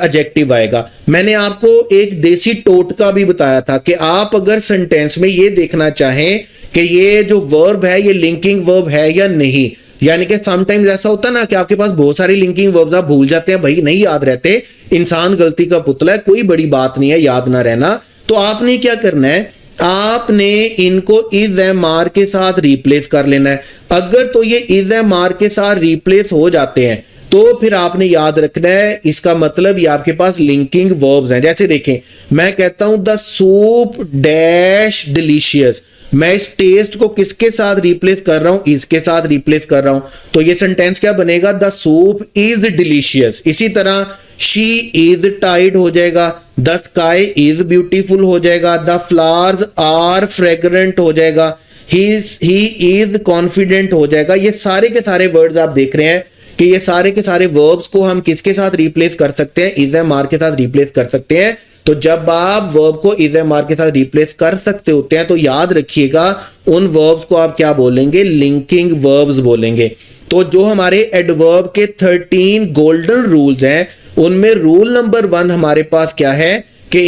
एडजेक्टिव आएगा। मैंने आपको एक देसी टोटका भी बताया था कि आप अगर सेंटेंस में ये देखना चाहें कि ये जो वर्ब है ये लिंकिंग वर्ब है या नहीं, यानी कि समटाइम्स ऐसा होता है ना कि आपके पास बहुत सारी लिंकिंग वर्ब्स आप भूल जाते हैं, भाई नहीं याद रहते, इंसान गलती का पुतला है, कोई बड़ी बात नहीं है याद ना रहना। तो आपने क्या करना है, आपने इनको इज एम आर के साथ रिप्लेस कर लेना है। अगर तो ये इज एम आर के साथ रिप्लेस हो जाते हैं तो फिर आपने याद रखना है, इसका मतलब ये आपके पास लिंकिंग वर्ब्स हैं। जैसे देखें, मैं कहता हूं द सूप डैश डिलीशियस, मैं इस टेस्ट को किसके साथ रिप्लेस कर रहा हूं, इसके साथ रिप्लेस कर रहा हूं, तो ये सेंटेंस क्या बनेगा, द सूप इज डिलीशियस। इसी तरह शी इज टाइड हो जाएगा, द स्काई इज ब्यूटीफुल हो जाएगा, द फ्लावर्स आर फ्रेग्रेंट हो जाएगा, ही इज कॉन्फिडेंट हो जाएगा। ये सारे के सारे वर्ड्स आप देख रहे हैं कि ये सारे के सारे वर्ब्स को हम किसके साथ रिप्लेस कर सकते हैं, इज एम आर के साथ रिप्लेस कर सकते हैं। तो जब आप वर्ब को इज एम आर के साथ रिप्लेस कर सकते होते हैं तो याद रखिएगा उन वर्ब्स को आप क्या बोलेंगे, लिंकिंग वर्ब्स बोलेंगे। तो जो हमारे एडवर्ब के 13 गोल्डन रूल्स हैं उनमें रूल नंबर 1 हमारे पास क्या है कि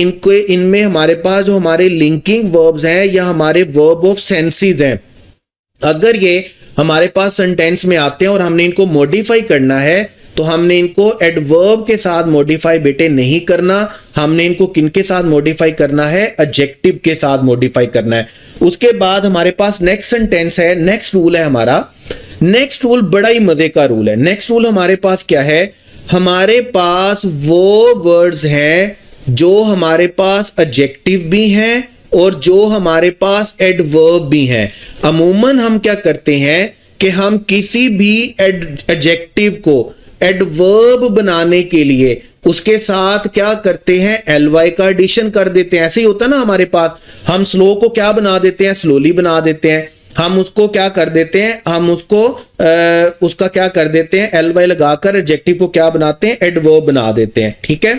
इनमें हमारे पास जो हमारे लिंकिंग वर्ब्स हैं या हमारे वर्ब ऑफ सेंसेस हैं, अगर ये हमारे पास सेंटेंस में आते हैं और हमने इनको मॉडिफाई करना है तो हमने इनको एडवर्ब के साथ मॉडिफाई बेटे नहीं करना, हमने इनको किनके साथ मॉडिफाई करना है, एडजेक्टिव के साथ मॉडिफाई करना है। उसके बाद हमारे पास नेक्स्ट सेंटेंस है, नेक्स्ट रूल है हमारा। नेक्स्ट रूल बड़ा ही मजे का रूल है। नेक्स्ट रूल हमारे पास क्या है, हमारे पास वो वर्ड्स हैं जो हमारे पास एडजेक्टिव भी हैं और जो हमारे पास एडवर्ब भी हैं। अमूमन हम क्या करते हैं कि हम किसी भी एडजेक्टिव को एडवर्ब बनाने के लिए उसके साथ क्या करते हैं, एलवाई का एडिशन कर देते हैं। ऐसे ही होता है ना हमारे पास, हम स्लो को क्या बना देते हैं, स्लोली बना देते हैं। हम उसको क्या कर देते हैं, हम उसको उसका क्या कर देते हैं, एलवाई लगाकर एडजेक्टिव को क्या बनाते हैं, एडवर्ब बना देते हैं। ठीक है,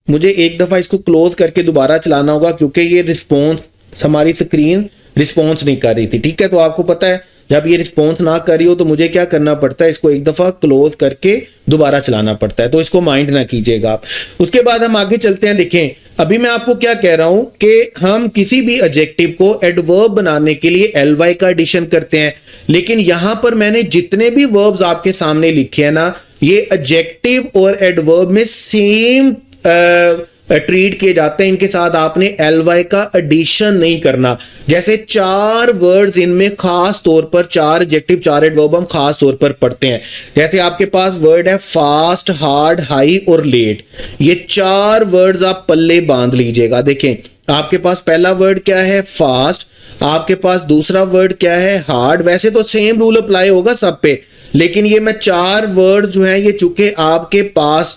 मुझे एक दफा इसको क्लोज करके दोबारा चलाना होगा क्योंकि ये रिस्पॉन्स, हमारी स्क्रीन रिस्पॉन्स नहीं कर रही थी। ठीक है, तो आपको पता है जब ये रिस्पॉन्स ना कर रही हो तो मुझे क्या करना पड़ता है, इसको एक दफा क्लोज करके दोबारा चलाना पड़ता है, तो इसको माइंड ना कीजिएगा आप। उसके बाद हम आगे चलते हैं। देखें अभी मैं आपको क्या कह रहा हूं कि हम किसी भी एडजेक्टिव को एडवर्ब बनाने के लिए एलवाई का एडिशन करते हैं, लेकिन यहां पर मैंने जितने भी वर्ब्स आपके सामने लिखे हैं ना, ये एडजेक्टिव और एडवर्ब में सेम ट्रीट किए जाते हैं। इनके साथ आपने एलवाई का एडिशन नहीं करना। जैसे 4 वर्ड्स इनमें खास तौर पर 4 एडजेक्टिव 4 एडवर्ब हम खास तौर पर पढ़ते हैं। जैसे आपके पास वर्ड है फास्ट, हार्ड, हाई और लेट। ये 4 वर्ड्स आप पल्ले बांध लीजिएगा। देखें आपके पास पहला वर्ड क्या है, फास्ट, आपके पास दूसरा वर्ड क्या है, हार्ड। वैसे तो सेम रूल अप्लाई होगा सब पे, लेकिन ये मैं 4 वर्ड जो हैं ये चूंकि आपके पास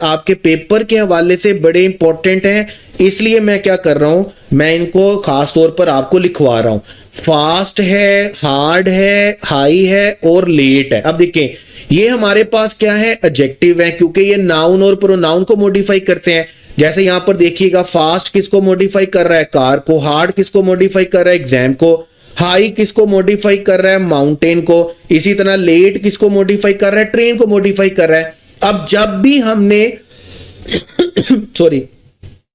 आपके पेपर के हवाले से बड़े इंपॉर्टेंट हैं, इसलिए मैं क्या कर रहा हूं, मैं इनको खास तौर पर आपको लिखवा रहा हूं। फास्ट है, हार्ड है, हाई है और लेट है। अब देखें ये हमारे पास क्या है, एडजेक्टिव है, क्योंकि ये नाउन और प्रोनाउन को मॉडिफाई करते हैं। जैसे यहां पर देखिएगा फास्ट किसको मॉडिफाई कर रहा है, कार को। हार्ड किसको मॉडिफाई कर रहा है, एग्जाम को। हाई किसको मॉडिफाई कर रहा है, माउंटेन को। इसी तरह लेट किसको मॉडिफाई कर रहा है, ट्रेन को मॉडिफाई कर रहा है। अब जब भी हमने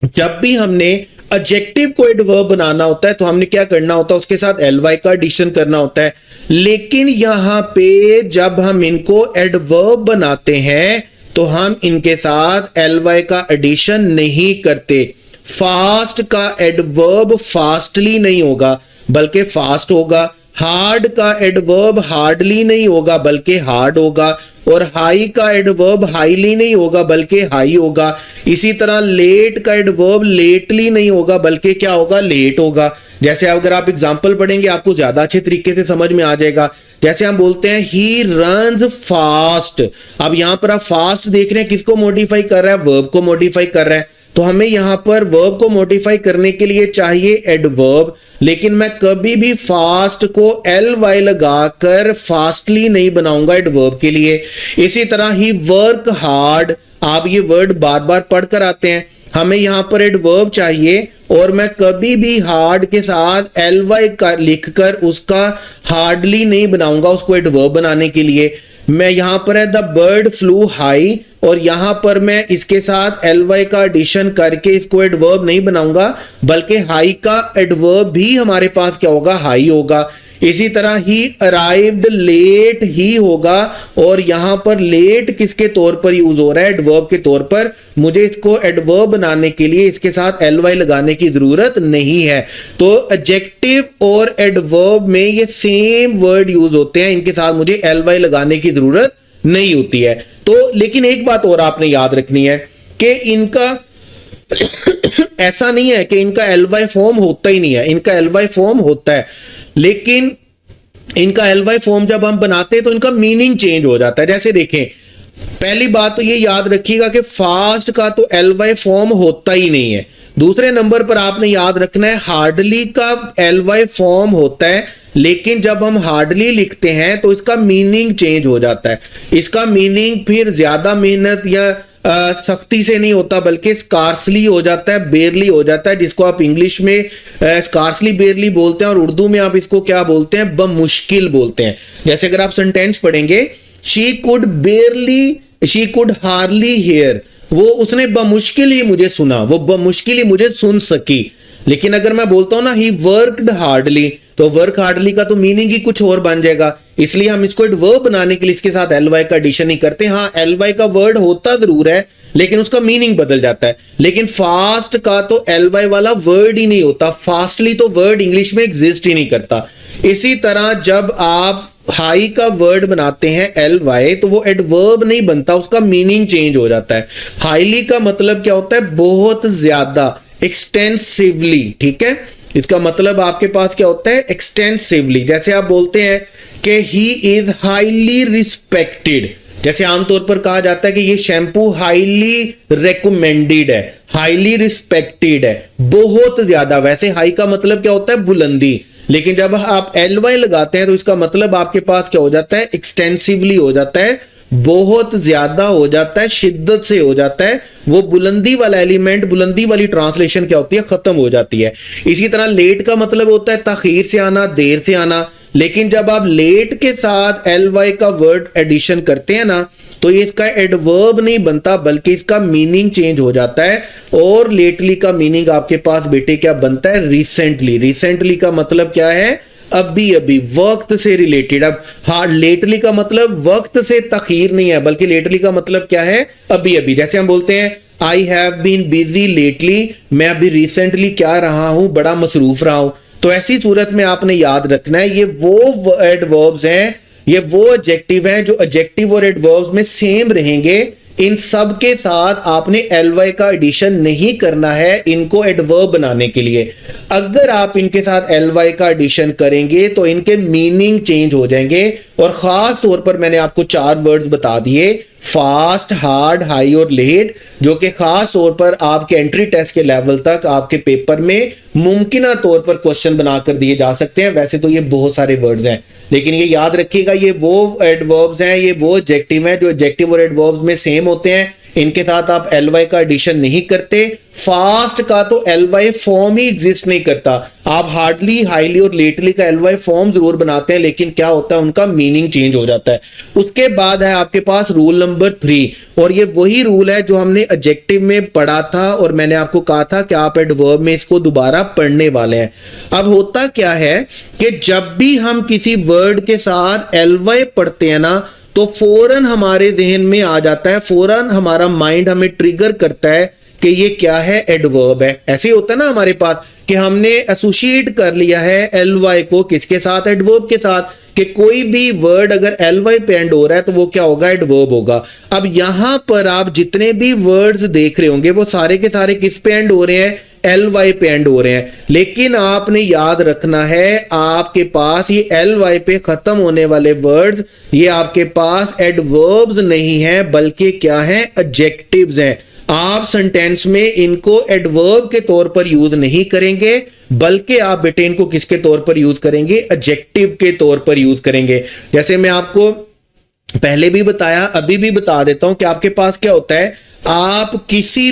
जब भी हमने एडजेक्टिव को एडवर्ब बनाना होता है तो हमने क्या करना होता है, उसके साथ एलवाई का एडिशन करना होता है। लेकिन यहां पे जब हम इनको एडवर्ब बनाते हैं तो हम इनके साथ एलवाई का एडिशन नहीं करते। फास्ट का एडवर्ब फास्टली नहीं होगा बल्कि फास्ट होगा। हार्ड का एडवर्ब हार्डली नहीं होगा बल्कि हार्ड होगा। और हाई का एडवर्ब हाईली नहीं होगा बल्कि हाई होगा। इसी तरह लेट का एडवर्ब लेटली नहीं होगा बल्कि क्या होगा, लेट होगा। जैसे अगर आप एग्जांपल पढ़ेंगे आपको ज्यादा अच्छे तरीके से समझ में आ जाएगा। जैसे हम बोलते हैं ही रन्स फास्ट। अब यहां पर आप फास्ट देख रहे हैं किसको मॉडिफाई कर रहा है, वर्ब को मॉडिफाई कर रहा है। तो हमें यहां पर वर्ब को मॉडिफाई करने के लिए चाहिए एडवर्ब, लेकिन मैं कभी भी फास्ट को एल वाई लगाकर फास्टली नहीं बनाऊंगा एडवर्ब के लिए। इसी तरह ही वर्क हार्ड, आप ये वर्ड बार बार पढ़कर आते हैं, हमें यहां पर एडवर्ब चाहिए और मैं कभी भी हार्ड के साथ एल वाई का लिखकर उसका हार्डली नहीं बनाऊंगा उसको एडवर्ब बनाने के लिए। मैं यहां पर है द बर्ड फ्लू हाई और यहां पर मैं इसके साथ एलवाई का एडिशन करके इसको एडवर्ब नहीं बनाऊंगा बल्कि हाई का एडवर्ब भी हमारे पास क्या होगा, हाई होगा। इसी तरह ही अराइव्ड लेट ही होगा और यहां पर लेट किसके तौर पर यूज हो रहा है, एडवर्ब के तौर पर। मुझे इसको एडवर्ब बनाने के लिए इसके साथ एलवाई लगाने की जरूरत नहीं है। तो एडजेक्टिव और एडवर्ब में ये सेम वर्ड यूज होते हैं, इनके साथ मुझे एलवाई लगाने की जरूरत नहीं होती है। तो लेकिन एक बात और आपने याद रखनी है कि इनका ऐसा नहीं है कि इनका एलवाई फॉर्म होता ही नहीं है, इनका एलवाई फॉर्म होता है, लेकिन इनका एलवाई फॉर्म जब हम बनाते हैं तो इनका मीनिंग चेंज हो जाता है। जैसे देखें पहली बात तो ये याद रखिएगा कि फास्ट का तो ly फॉर्म होता ही नहीं है। दूसरे नंबर पर आपने याद रखना है हार्डली का ly फॉर्म होता है, लेकिन जब हम हार्डली लिखते हैं तो इसका मीनिंग चेंज हो जाता है। इसका मीनिंग फिर ज्यादा मेहनत या सख्ती से नहीं होता, बल्कि स्कार्सली हो जाता है, बेरली हो जाता है, जिसको आप इंग्लिश में स्कार्सली बेरली बोलते हैं और उर्दू में आप इसको क्या बोलते हैं, बमुश्किल बोलते हैं। जैसे अगर आप सेंटेंस पढ़ेंगे, शी कुड हार्डली हेयर, वो उसने बमुश्किल ही मुझे सुना, वो बमुश्किल ही मुझे सुन सकी। लेकिन अगर मैं बोलता हूं ना ही वर्कड हार्डली, तो वर्क हार्डली का तो मीनिंग ही कुछ और बन जाएगा। इसलिए हम इसको वर्ब बनाने के लिए इसके साथ ly का एडिशन नहीं करते। हाँ, ly का वर्ड होता जरूर है, लेकिन उसका मीनिंग बदल जाता है। लेकिन फास्ट का तो ly वाला वर्ड ही नहीं होता, फास्टली तो वर्ड इंग्लिश में एग्जिस्ट ही नहीं करता। इसी तरह जब आप हाई का वर्ड बनाते हैं ly, तो वो एडवर्ब नहीं बनता, उसका मीनिंग चेंज हो जाता है। हाईली का मतलब क्या होता है, बहुत ज्यादा, एक्सटेंसिवली, ठीक है। इसका मतलब आपके पास क्या होता है, एक्सटेंसिवली। जैसे आप बोलते हैं कि ही इज हाईली रिस्पेक्टेड, जैसे आमतौर पर कहा जाता है कि ये शैम्पू हाईली रेकमेंडेड है, हाईली रिस्पेक्टेड है, बहुत ज्यादा। वैसे हाई का मतलब क्या होता है, बुलंदी, लेकिन जब आप ly लगाते हैं तो इसका मतलब आपके पास क्या हो जाता है, एक्सटेंसिवली हो जाता है, बहुत ज्यादा हो जाता है, शिद्दत से हो जाता है। वो बुलंदी वाला एलिमेंट, बुलंदी वाली ट्रांसलेशन क्या होती है, खत्म हो जाती है। इसी तरह लेट का मतलब होता है ताखीर से आना, देर से आना। लेकिन जब आप लेट के साथ ly का वर्ड एडिशन करते हैं ना, तो ये इसका एडवर्ब नहीं बनता, बल्कि इसका मीनिंग चेंज हो जाता है। और लेटली का मीनिंग आपके पास बेटे क्या बनता है, रिसेंटली। रिसेंटली का मतलब क्या है, अभी अभी, वक्त से रिलेटेड। अब हाँ, लेटली का मतलब वक्त से तखीर नहीं है, बल्कि लेटली का मतलब क्या है, अभी अभी। जैसे हम बोलते हैं I have been busy lately, मैं अभी रिसेंटली क्या रहा हूं, बड़ा मसरूफ रहा हूं। तो ऐसी सूरत में आपने याद रखना है, ये वो एडवर्ब्स हैं, ये वो एडजेक्टिव हैं जो एडजेक्टिव और एडवर्ब्स में सेम रहेंगे। इन सब के साथ आपने ly का एडिशन नहीं करना है इनको एडवर्ब बनाने के लिए। अगर आप इनके साथ ly का एडिशन करेंगे तो इनके मीनिंग चेंज हो जाएंगे। और खास तौर पर मैंने आपको 4 वर्ड्स बता दिए, फास्ट, हार्ड, हाई और लेट, जो कि खास तौर पर आपके एंट्री टेस्ट के लेवल तक आपके पेपर में मुमकिना तौर पर क्वेश्चन बनाकर दिए जा सकते हैं। वैसे तो ये बहुत सारे वर्ड्स हैं, लेकिन ये याद रखिएगा, ये वो एडवर्ब्स हैं, ये वो एडजेक्टिव हैं जो एडजेक्टिव और एडवर्ब्स में सेम होते हैं। इनके साथ आप ly का एडिशन नहीं करते। फास्ट का तो ly फॉर्म ही एग्जिस्ट नहीं करता। आप हार्डली, हाईली और लेटली का ly फॉर्म जरूर बनाते हैं, लेकिन क्या होता है, उनका मीनिंग चेंज हो जाता है। उसके बाद है आपके पास रूल नंबर 3, और ये वही रूल है जो हमने एडजेक्टिव में पढ़ा था और मैंने आपको कहा था कि आप एडवर्ब में इसको दोबारा पढ़ने वाले हैं। अब होता क्या है कि जब भी हम किसी वर्ड के साथ ly पढ़ते हैं ना, तो फौरन हमारे जहन में आ जाता है, फौरन हमारा माइंड हमें ट्रिगर करता है कि ये क्या है, एडवर्ब है। ऐसे ही होता है ना हमारे पास कि हमने एसोसिएट कर लिया है ly को किसके साथ, एडवर्ब के साथ, कि कोई भी वर्ड अगर ly पे एंड हो रहा है तो वो क्या होगा, एडवर्ब होगा। अब यहां पर आप जितने भी वर्ड्स देख रहे होंगे वो सारे के सारे किस पे एंड हो रहे हैं, ly पे एंड हो रहे हैं। लेकिन आपने याद रखना है, आपके पास ये ly पे खत्म होने वाले वर्ड्स, ये आपके पास एडवर्ब्स नहीं है, बल्कि क्या है, एडजेक्टिव्स हैं। आप सेंटेंस में इनको एडवर्ब के तौर पर यूज नहीं करेंगे, बल्कि आप बेटे इनको किसके तौर पर यूज करेंगे, एडजेक्टिव के तौर पर यूज करेंगे। जैसे मैं आपको पहले भी बताया, अभी भी बता देता हूं कि आपके पास क्या होता है, आप किसी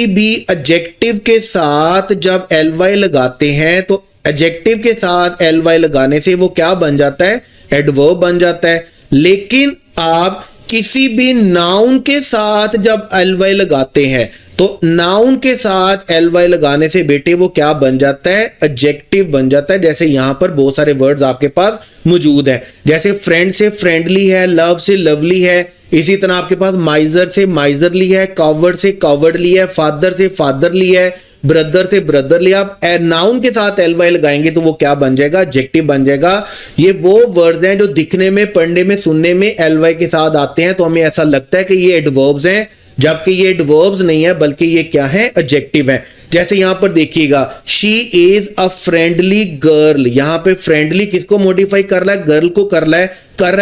भी एडजेक्टिव के साथ जब ly लगाते हैं तो एडजेक्टिव के साथ ly लगाने से वो क्या बन जाता है, एडवर्ब बन जाता है। लेकिन आप किसी भी नाउन के साथ जब ly लगाते हैं तो नाउन के साथ ly लगाने से बेटे वो क्या बन जाता है, एडजेक्टिव बन जाता है। जैसे यहां पर बहुत सारे वर्ड्स आपके पास मौजूद हैं, जैसे फ्रेंड से फ्रेंडली है, लव से लवली है। इसी तरह आपके पास माइजर से माइजरली है, कॉवर्ड से कॉवर्डली है, फादर से फादरली है, ब्रदर से ब्रदरली। आप नाउन के साथ ly लगाएंगे तो वो क्या बन जाएगा, एडजेक्टिव बन जाएगा। ये वो वर्ड्स हैं जो दिखने में, पढ़ने में, सुनने में ly के साथ आते हैं तो हमें ऐसा लगता है कि ये एडवर्ब्स हैं, जबकि ये एडवर्ब्स नहीं है, बल्कि ये क्या है, एडजेक्टिव है। जैसे यहां पर देखिएगा, she is a friendly girl, यहां पे फ्रेंडली किसको मॉडिफाई कर रहा है, गर्ल को कर रहा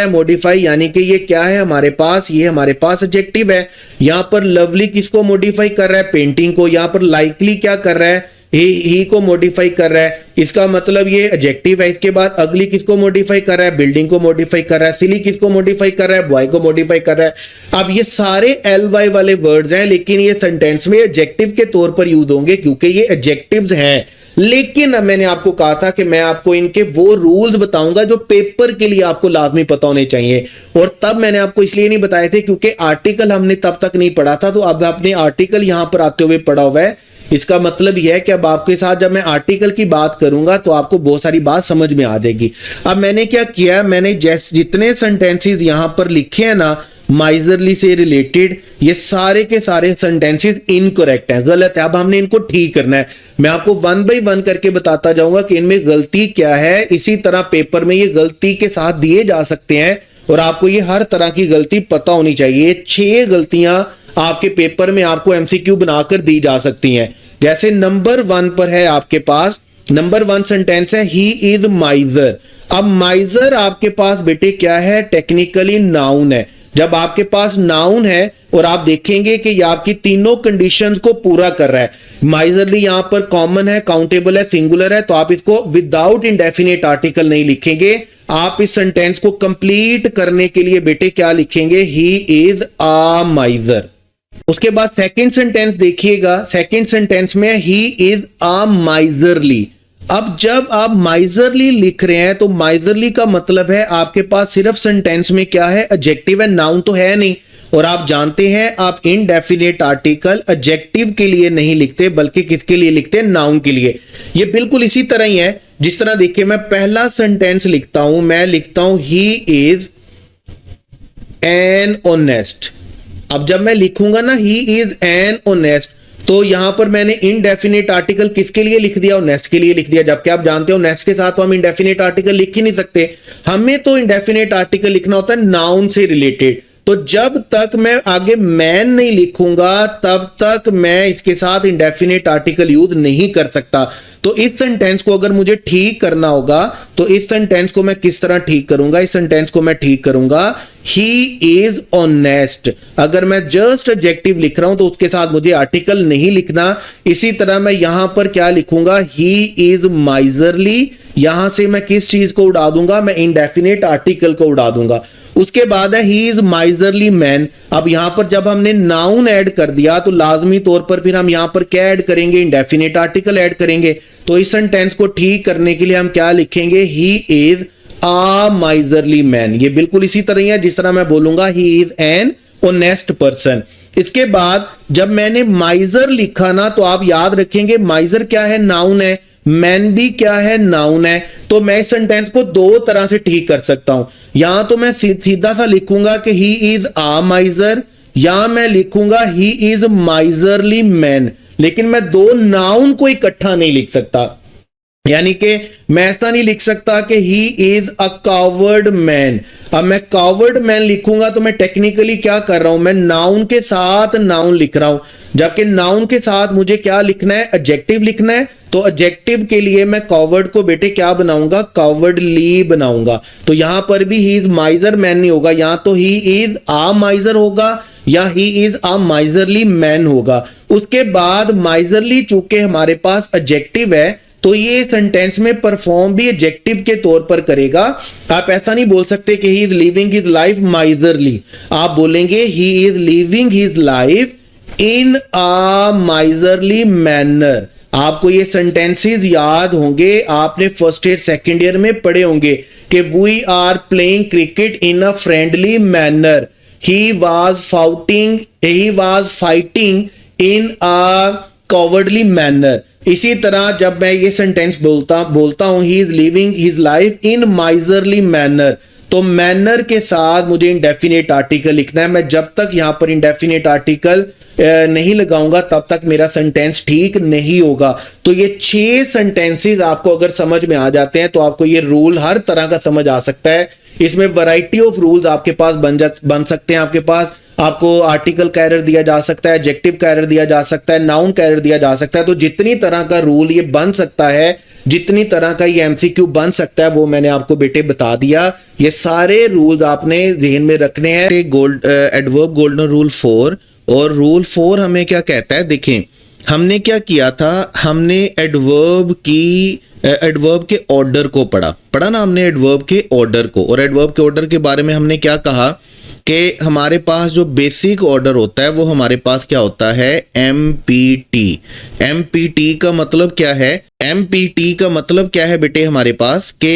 है मॉडिफाई, यानी कि ये क्या है हमारे पास, ये हमारे पास एडजेक्टिव है। यहां पर लवली किसको मॉडिफाई कर रहा है, पेंटिंग को। यहां पर लाइकली क्या कर रहा है, ही को मॉडिफाई कर रहा है, इसका मतलब ये एडजेक्टिव है। इसके बाद अगली किसको मॉडिफाई कर रहा है, बिल्डिंग को मॉडिफाई कर रहा है। सिली किसको मॉडिफाई कर रहा है, बॉय को मॉडिफाई कर रहा है। अब ये सारे एल वाई वाले वर्ड्स हैं, लेकिन ये सेंटेंस में एडजेक्टिव के तौर पर यूज होंगे क्योंकि ये एडजेक्टिव्स हैं। लेकिन अब मैंने आपको कहा था कि मैं आपको इनके वो रूल्स बताऊंगा जो पेपर के लिए आपको लाजमी पता होने चाहिए, और तब मैंने आपको इसलिए नहीं बताए थे क्योंकि आर्टिकल हमने तब तक नहीं पढ़ा था, तो अब आपने आर्टिकल यहां पर आते हुए पढ़ा हुआ है। इसका मतलब यह है कि अब आपके साथ जब मैं आर्टिकल की बात करूंगा तो आपको बहुत सारी बात समझ में आ जाएगी। अब मैंने क्या किया, मैंने जितने सेंटेंसेस यहां पर लिखे हैं ना माइजरली से रिलेटेड, ये सारे के सारे सेंटेंसेस इनकरेक्ट हैं, गलत है। अब हमने इनको ठीक करना है। मैं आपको वन बाय वन करके बताता जाऊंगा कि इनमें गलती क्या है। इसी तरह पेपर में ये गलती के साथ दिए जा सकते हैं और आपको ये हर तरह की गलती पता होनी चाहिए। 6 गलतियां आपके पेपर में आपको एमसीक्यू बनाकर दी जा सकती हैं। जैसे नंबर 1 पर है आपके पास, नंबर 1 सेंटेंस है ही इज माइजर। अब माइजर आपके पास बेटे क्या है, टेक्निकली नाउन है। जब आपके पास नाउन है और आप देखेंगे कि ये आपकी तीनों कंडीशंस को पूरा कर रहा है, माइजरली यहां पर कॉमन है, काउंटेबल है, सिंगुलर है, तो आप इसको विदाउट इंडेफिनेट आर्टिकल नहीं लिखेंगे। आप इस सेंटेंस को कंप्लीट करने के लिए बेटे क्या लिखेंगे, ही इज अ माइजर। उसके बाद सेकंड सेंटेंस देखिएगा, सेकंड सेंटेंस में ही इज अ माइजरली। अब जब आप माइजरली लिख रहे हैं तो माइजरली का मतलब है आपके पास सिर्फ सेंटेंस में क्या है, एडजेक्टिव है, नाउन तो है नहीं। और आप जानते हैं आप इनडेफिनेट आर्टिकल एडजेक्टिव के लिए नहीं लिखते बल्कि किसके लिए लिखते हैं, नाउन के लिए। ये बिल्कुल इसी तरह ही है जिस तरह देखिए मैं पहला सेंटेंस लिखता हूं, मैं लिखता हूं ही इज एन ऑनेस्ट। अब जब मैं लिखूंगा ना ही इज एन ऑनेस्ट, तो यहां पर मैंने इनडेफिनेट आर्टिकल किसके लिए लिख दिया, ऑनेस्ट के लिए लिख दिया। जबकि आप जानते हो ऑनेस्ट के साथ तो हम इनडेफिनेट आर्टिकल लिख ही नहीं सकते, हमें तो इनडेफिनेट आर्टिकल लिखना होता है नाउन से रिलेटेड। तो जब तक मैं आगे मैन नहीं लिखूंगा तब तक मैं इसके साथ इंडेफिनेट आर्टिकल यूज नहीं कर सकता। तो इस सेंटेंस को अगर मुझे ठीक करना होगा तो इस सेंटेंस को मैं किस तरह ठीक करूंगा, इस सेंटेंस को मैं ठीक करूंगा ही इज ऑनेस्ट। अगर मैं जस्ट एडजेक्टिव लिख रहा हूं तो उसके साथ मुझे आर्टिकल नहीं लिखना। इसी तरह मैं यहां पर क्या लिखूंगा, ही इज माइजरली, यहां से मैं किस चीज को उड़ा दूंगा, मैं इंडेफिनेट आर्टिकल को उड़ा दूंगा। उसके बाद है ही इज माइजरली मैन। अब यहां पर जब हमने नाउन ऐड कर दिया तो लाजमी तौर पर फिर हम यहां पर क्या ऐड करेंगे, इंडेफिनेट आर्टिकल ऐड करेंगे। तो इस सेंटेंस को ठीक करने के लिए हम क्या लिखेंगे, he is a miserly man. ये बिल्कुल इसी तरह है जिस तरह मैं बोलूंगा he is an honest person. इसके बाद जब मैंने माइजर लिखा ना तो आप याद रखेंगे माइजर क्या है, नाउन है, मैन भी क्या है, नाउन है। तो मैं इस सेंटेंस को दो तरह से ठीक कर सकता हूं। यहां तो मैं सीधा सा लिखूंगा कि ही इज अ माइजर, या मैं लिखूंगा ही इज माइजरली मैन। लेकिन मैं दो नाउन को इकट्ठा नहीं लिख सकता, यानी कि मैं ऐसा नहीं लिख सकता कि he is a coward man. अब मैं कावर्ड मैन लिखूंगा तो मैं टेक्निकली क्या कर रहा हूं, मैं नाउन के साथ नाउन लिख रहा हूं। जबकि नाउन के साथ मुझे क्या लिखना है, एडजेक्टिव लिखना है। तो एडजेक्टिव के लिए मैं कावर्ड को बेटे क्या बनाऊंगा, कावर्डली बनाऊंगा। तो यहां पर भी ही इज माइजर मैन नहीं होगा, यहां तो ही इज अ माइजर होगा या he is a miserly man होगा। उसके बाद माइजरली चूंकि हमारे पास एडजेक्टिव है तो ये सेंटेंस में परफॉर्म भी एडजेक्टिव के तौर पर करेगा। आप ऐसा नहीं बोल सकते कि ही is living his life miserly, आप बोलेंगे ही is living his life in a miserly manner. आपको ये सेंटेंसेस याद होंगे, आपने फर्स्ट ईयर सेकंड ईयर में पढ़े होंगे कि we are playing cricket in a friendly manner, he was fighting in a cowardly manner. इसी तरह जब मैं ये सेंटेंस बोलता हूं he is living his life in miserly manner, तो मैनर के साथ मुझे इंडेफिनेट आर्टिकल लिखना है। मैं जब तक यहां पर इंडेफिनेट आर्टिकल नहीं लगाऊंगा तब तक मेरा सेंटेंस ठीक नहीं होगा। तो ये 6 सेंटेंसेस आपको अगर समझ में आ जाते हैं तो आपको ये रूल हर तरह का समझ आ सकता है। इसमें वैरायटी ऑफ रूल्स आपके पास बन सकते हैं। आपके पास आपको आर्टिकल कैरियर दिया जा सकता है, एडजेक्टिव कैरियर दिया जा सकता है, नाउन कैरियर दिया जा सकता है। तो जितनी तरह का रूल ये बन सकता है, जितनी तरह का ये एमसीक्यू बन सकता है, वो मैंने आपको बेटे बता दिया। ये सारे रूल्स आपने जहन में रखने हैं। एडवर्ब गोल्डन रूल 4, और रूल 4 हमें क्या कहता है, देखें हमने क्या किया था, हमने एडवर्ब के ऑर्डर को पढ़ा ना हमने, एडवर्ब के ऑर्डर को। और एडवर्ब के ऑर्डर के बारे में हमने क्या कहा कि हमारे पास जो बेसिक ऑर्डर होता है वो हमारे पास क्या होता है, एमपीटी। एमपीटी का मतलब क्या है, एमपीटी का मतलब क्या है बेटे हमारे पास कि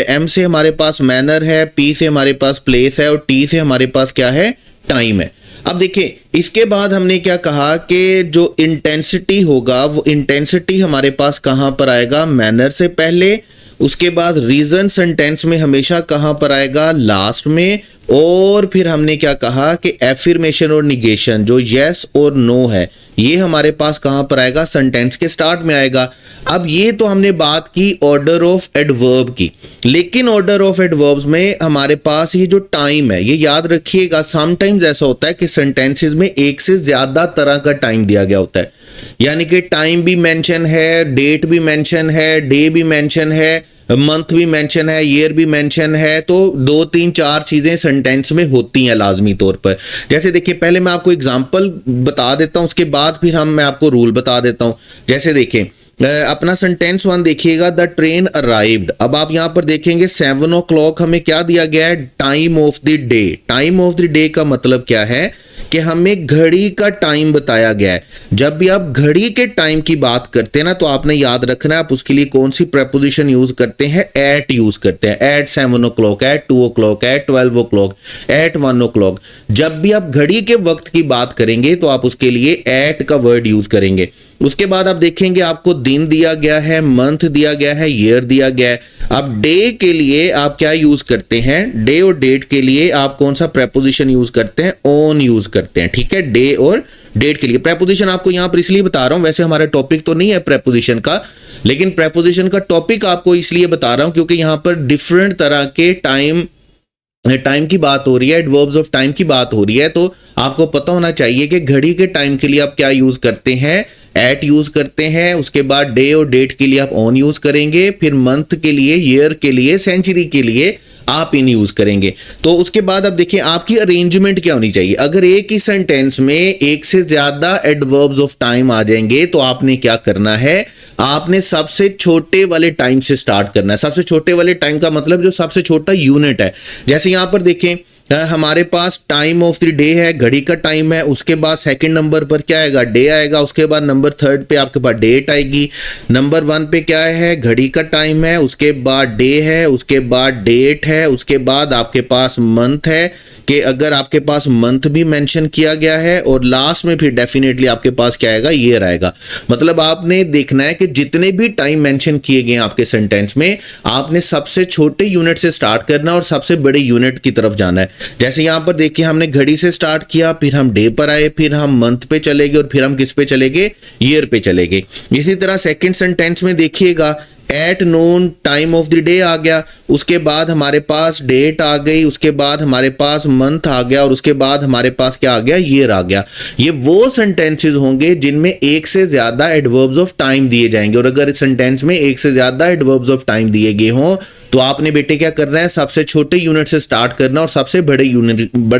एम से हमारे पास मैनर है, पी से हमारे पास प्लेस है, और टी से हमारे पास क्या है, टाइम है। अब देखिए इसके बाद हमने क्या कहा कि जो इंटेंसिटी होगा वो इंटेंसिटी हमारे पास कहाँ पर आएगा, मैनर से पहले, उसके बाद रीजन सेंटेंस में हमेशा कहाँ पर आएगा, लास्ट में, और फिर हमने क्या कहा कि एफर्मेशन और निगेशन जो यस और नो है ये हमारे पास कहाँ पर आएगा, सेंटेंस के स्टार्ट में आएगा। अब ये तो हमने बात की ऑर्डर ऑफ एडवर्ब की, लेकिन ऑर्डर ऑफ एडवर्ब्स में हमारे पास ये जो टाइम है, ये याद रखिएगा, समटाइम्स ऐसा होता है कि सेंटेंसेस में एक से ज्यादा तरह का टाइम दिया गया होता है, यानी कि टाइम भी मेंशन है, डेट भी मेंशन है, डे भी मेंशन है, मंथ भी मेंशन है, ईयर भी मेंशन है। तो 2 3 4 चीजें सेंटेंस में होती हैं लाजमी तौर पर। जैसे देखिए पहले मैं आपको एग्जांपल बता देता हूं, उसके बाद फिर मैं आपको रूल बता देता हूं। जैसे देखें अपना सेंटेंस 1 देखिएगा, द ट्रेन अराइव्ड। अब आप यहां पर देखेंगे 7 o'clock हमें क्या दिया गया है, time of the day. Time of the day का मतलब क्या है कि हमें घड़ी का टाइम बताया गया है। जब भी आप घड़ी के टाइम की बात करते हैं ना, तो आपने याद रखना है आप उसके लिए कौन सी प्रेपोजिशन यूज करते हैं, एट यूज करते हैं। At 7 o'clock, at 2 o'clock, at 12 o'clock, at 1 o'clock। जब भी आप घड़ी के वक्त की बात करेंगे तो आप उसके लिए एट का वर्ड यूज करेंगे। उसके बाद आप देखेंगे आपको दिन दिया गया है, मंथ दिया गया है, ईयर दिया गया है। अब डे के लिए आप क्या यूज करते हैं, डे और डेट के लिए आप कौन सा प्रेपोजिशन यूज करते हैं, ऑन यूज करते हैं। ठीक है, डे और डेट के लिए प्रेपोजिशन आपको यहां पर इसलिए बता रहा हूं, वैसे हमारा टॉपिक तो नहीं है प्रेपोजिशन का, लेकिन प्रेपोजिशन का टॉपिक आपको इसलिए बता रहा हूं क्योंकि यहां पर डिफरेंट तरह के टाइम की बात हो रही है, एडवर्ब्स ऑफ टाइम की बात हो रही है। तो आपको पता होना चाहिए कि घड़ी के टाइम के लिए आप क्या यूज करते हैं, एट यूज करते हैं। उसके बाद डे और डेट के लिए आप ऑन यूज करेंगे, फिर मंथ के लिए, ईयर के लिए, सेंचुरी के लिए आप इन यूज करेंगे। तो उसके बाद अब देखिए आपकी अरेंजमेंट क्या होनी चाहिए। अगर एक ही सेंटेंस में एक से ज्यादा एडवर्ब्स ऑफ टाइम आ जाएंगे तो आपने क्या करना है, आपने सबसे छोटे वाले टाइम से स्टार्ट करना है। सबसे छोटे वाले टाइम का मतलब जो सबसे छोटा यूनिट है। जैसे यहां पर देखें हमारे पास टाइम ऑफ द डे है, घड़ी का टाइम है, उसके बाद सेकंड नंबर पर क्या आएगा, डे आएगा, उसके बाद नंबर 3 पे आपके पास डेट आएगी, नंबर 1 पे क्या है, घड़ी का टाइम है, उसके बाद डे है, उसके बाद डेट है, उसके बाद आपके पास मंथ है कि अगर आपके पास मंथ भी मेंशन किया गया है, और लास्ट में फिर डेफिनेटली आपके पास क्या आएगा, ईयर आएगा। मतलब आपने देखना है कि जितने भी टाइम मेंशन किए गए हैं आपके सेंटेंस में, आपने सबसे छोटे यूनिट से स्टार्ट करना और सबसे बड़े यूनिट की तरफ जाना है। जैसे यहां पर देखिए हमने घड़ी से स्टार्ट किया, फिर हम डे पर आए, फिर हम मंथ पे चले गए, और फिर हम किस पे चले गए, ईयर पे चले गए। इसी तरह सेकंड सेंटेंस में देखिएगा at noon time of the day आ गया, उसके बाद हमारे पास डेट आ गई, उसके बाद हमारे पास मंथ आ गया, और उसके बाद हमारे पास क्या आ गया, ईयर आ गया। ये वो सेंटेंसेस होंगे जिनमें एक से ज्यादा एडवर्ब्स ऑफ टाइम दिए जाएंगे। और अगर सेंटेंस में एक से ज्यादा एडवर्ब्स ऑफ टाइम दिए गए हों तो आपने बेटे क्या करना है, सबसे छोटे यूनिट से स्टार्ट करना और सबसे बड़े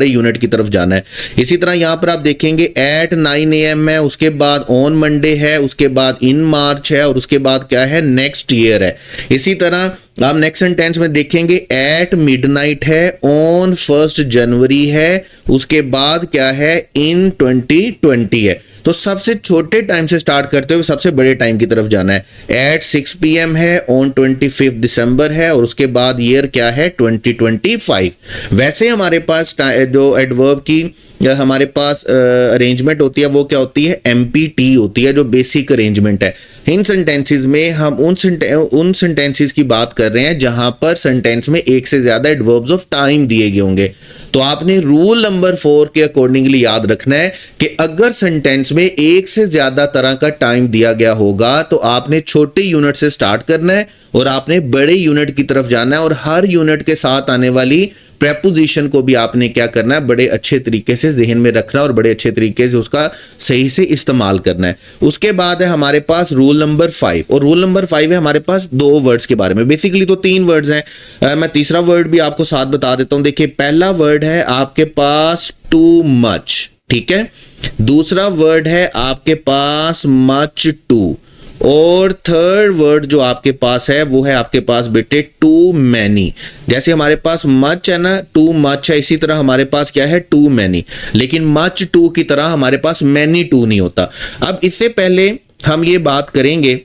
यूनिट की तरफ जाना है। इसी तरह यहां पर आप देखेंगे एट 9 AM है, उसके बाद ऑन मंडे है, उसके बाद इन मार्च है, और उसके बाद क्या है, नेक्स्ट ईयर है। इसी तरह आप नेक्स्ट सेंटेंस में देखेंगे एट मिडनाइट है, ऑन 1 जनवरी है, उसके बाद क्या है, इन 2020 है। तो सबसे छोटे टाइम से स्टार्ट करते हुए सबसे बड़े टाइम की तरफ जाना है। एट 6 PM है, ऑन 25 दिसंबर है, और उसके बाद ईयर क्या है, 2025। वैसे हमारे पास जो एडवर्ब की हमारे पास अरेंजमेंट होती है वो क्या होती है, MPT होती है, जो बेसिक अरेंजमेंट है। इन सेंटेंसेस में हम उन सेंटेंसेस की बात कर रहे हैं जहां पर सेंटेंस में एक से ज्यादा एडवर्ब्स ऑफ टाइम दिए गए होंगे। तो आपने रूल नंबर 4 के अकॉर्डिंगली याद रखना है कि अगर सेंटेंस में एक से ज्यादा तरह का टाइम दिया गया होगा तो आपने छोटे यूनिट से स्टार्ट करना है और आपने बड़े यूनिट की तरफ जाना है, और हर यूनिट के साथ आने वाली प्रेपोजिशन को भी आपने क्या करना है, बड़े अच्छे तरीके से जहन में रखना और बड़े अच्छे तरीके से उसका सही से इस्तेमाल करना है। उसके बाद है हमारे पास रूल नंबर 5, और रूल नंबर 5 है हमारे पास दो वर्ड्स के बारे में। बेसिकली तो 3 वर्ड्स हैं, मैं तीसरा वर्ड भी आपको साथ बता देता हूं। देखिए, पहला वर्ड है आपके पास टू मच, ठीक है। दूसरा वर्ड है आपके पास मच टू, और थर्ड वर्ड जो आपके पास है वो है आपके पास बेटे टू मैनी। जैसे हमारे पास मच है ना, टू मच है, इसी तरह हमारे पास क्या है, टू मैनी। लेकिन मच टू की तरह हमारे पास मैनी टू नहीं होता। अब इससे पहले हम ये बात करेंगे,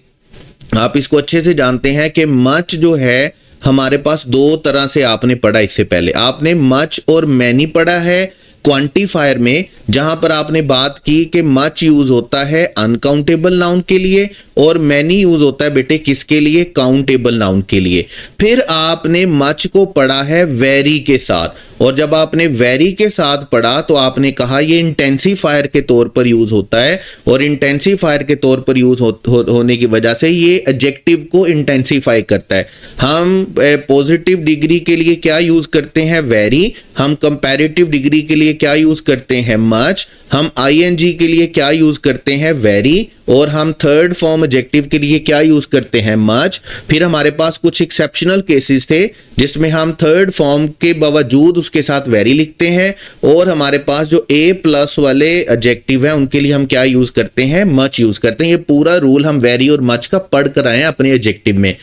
आप इसको अच्छे से जानते हैं कि मच जो है हमारे पास दो तरह से आपने पढ़ा। इससे पहले आपने मच और मैनी पढ़ा है क्वांटिफायर में, जहां पर आपने बात की कि मच यूज होता है अनकाउंटेबल नाउन के लिए और मैनी यूज होता है बेटे किसके लिए, काउंटेबल नाउन के लिए। फिर आपने मच को पढ़ा है वेरी के साथ, और जब आपने वेरी के साथ पढ़ा तो आपने कहा ये इंटेंसिफायर के तौर पर यूज होता है, और इंटेंसिफायर के तौर पर यूज होने की वजह से ये एडजेक्टिव को इंटेंसिफाई करता है। हम पॉजिटिव डिग्री के लिए क्या यूज करते हैं, वेरी। हम कंपैरेटिव डिग्री के लिए क्या यूज करते हैं, मच। हम आईएनजी के लिए क्या यूज करते हैं, वेरी। और हम थर्ड फॉर्म एडजेक्टिव के लिए क्या यूज करते हैं, मच। फिर हमारे पास कुछ एक्सेप्शनल केसेस थे जिसमें हम थर्ड फॉर्म के बावजूद उसके साथ वेरी लिखते हैं, और हमारे पास जो ए प्लस वाले एडजेक्टिव हैं उनके लिए हम क्या यूज करते हैं, मच यूज करते हैं। ये पूरा रूल हम वेरी और मच का पढ़ कर आए हैं अपने एडजेक्टिव में।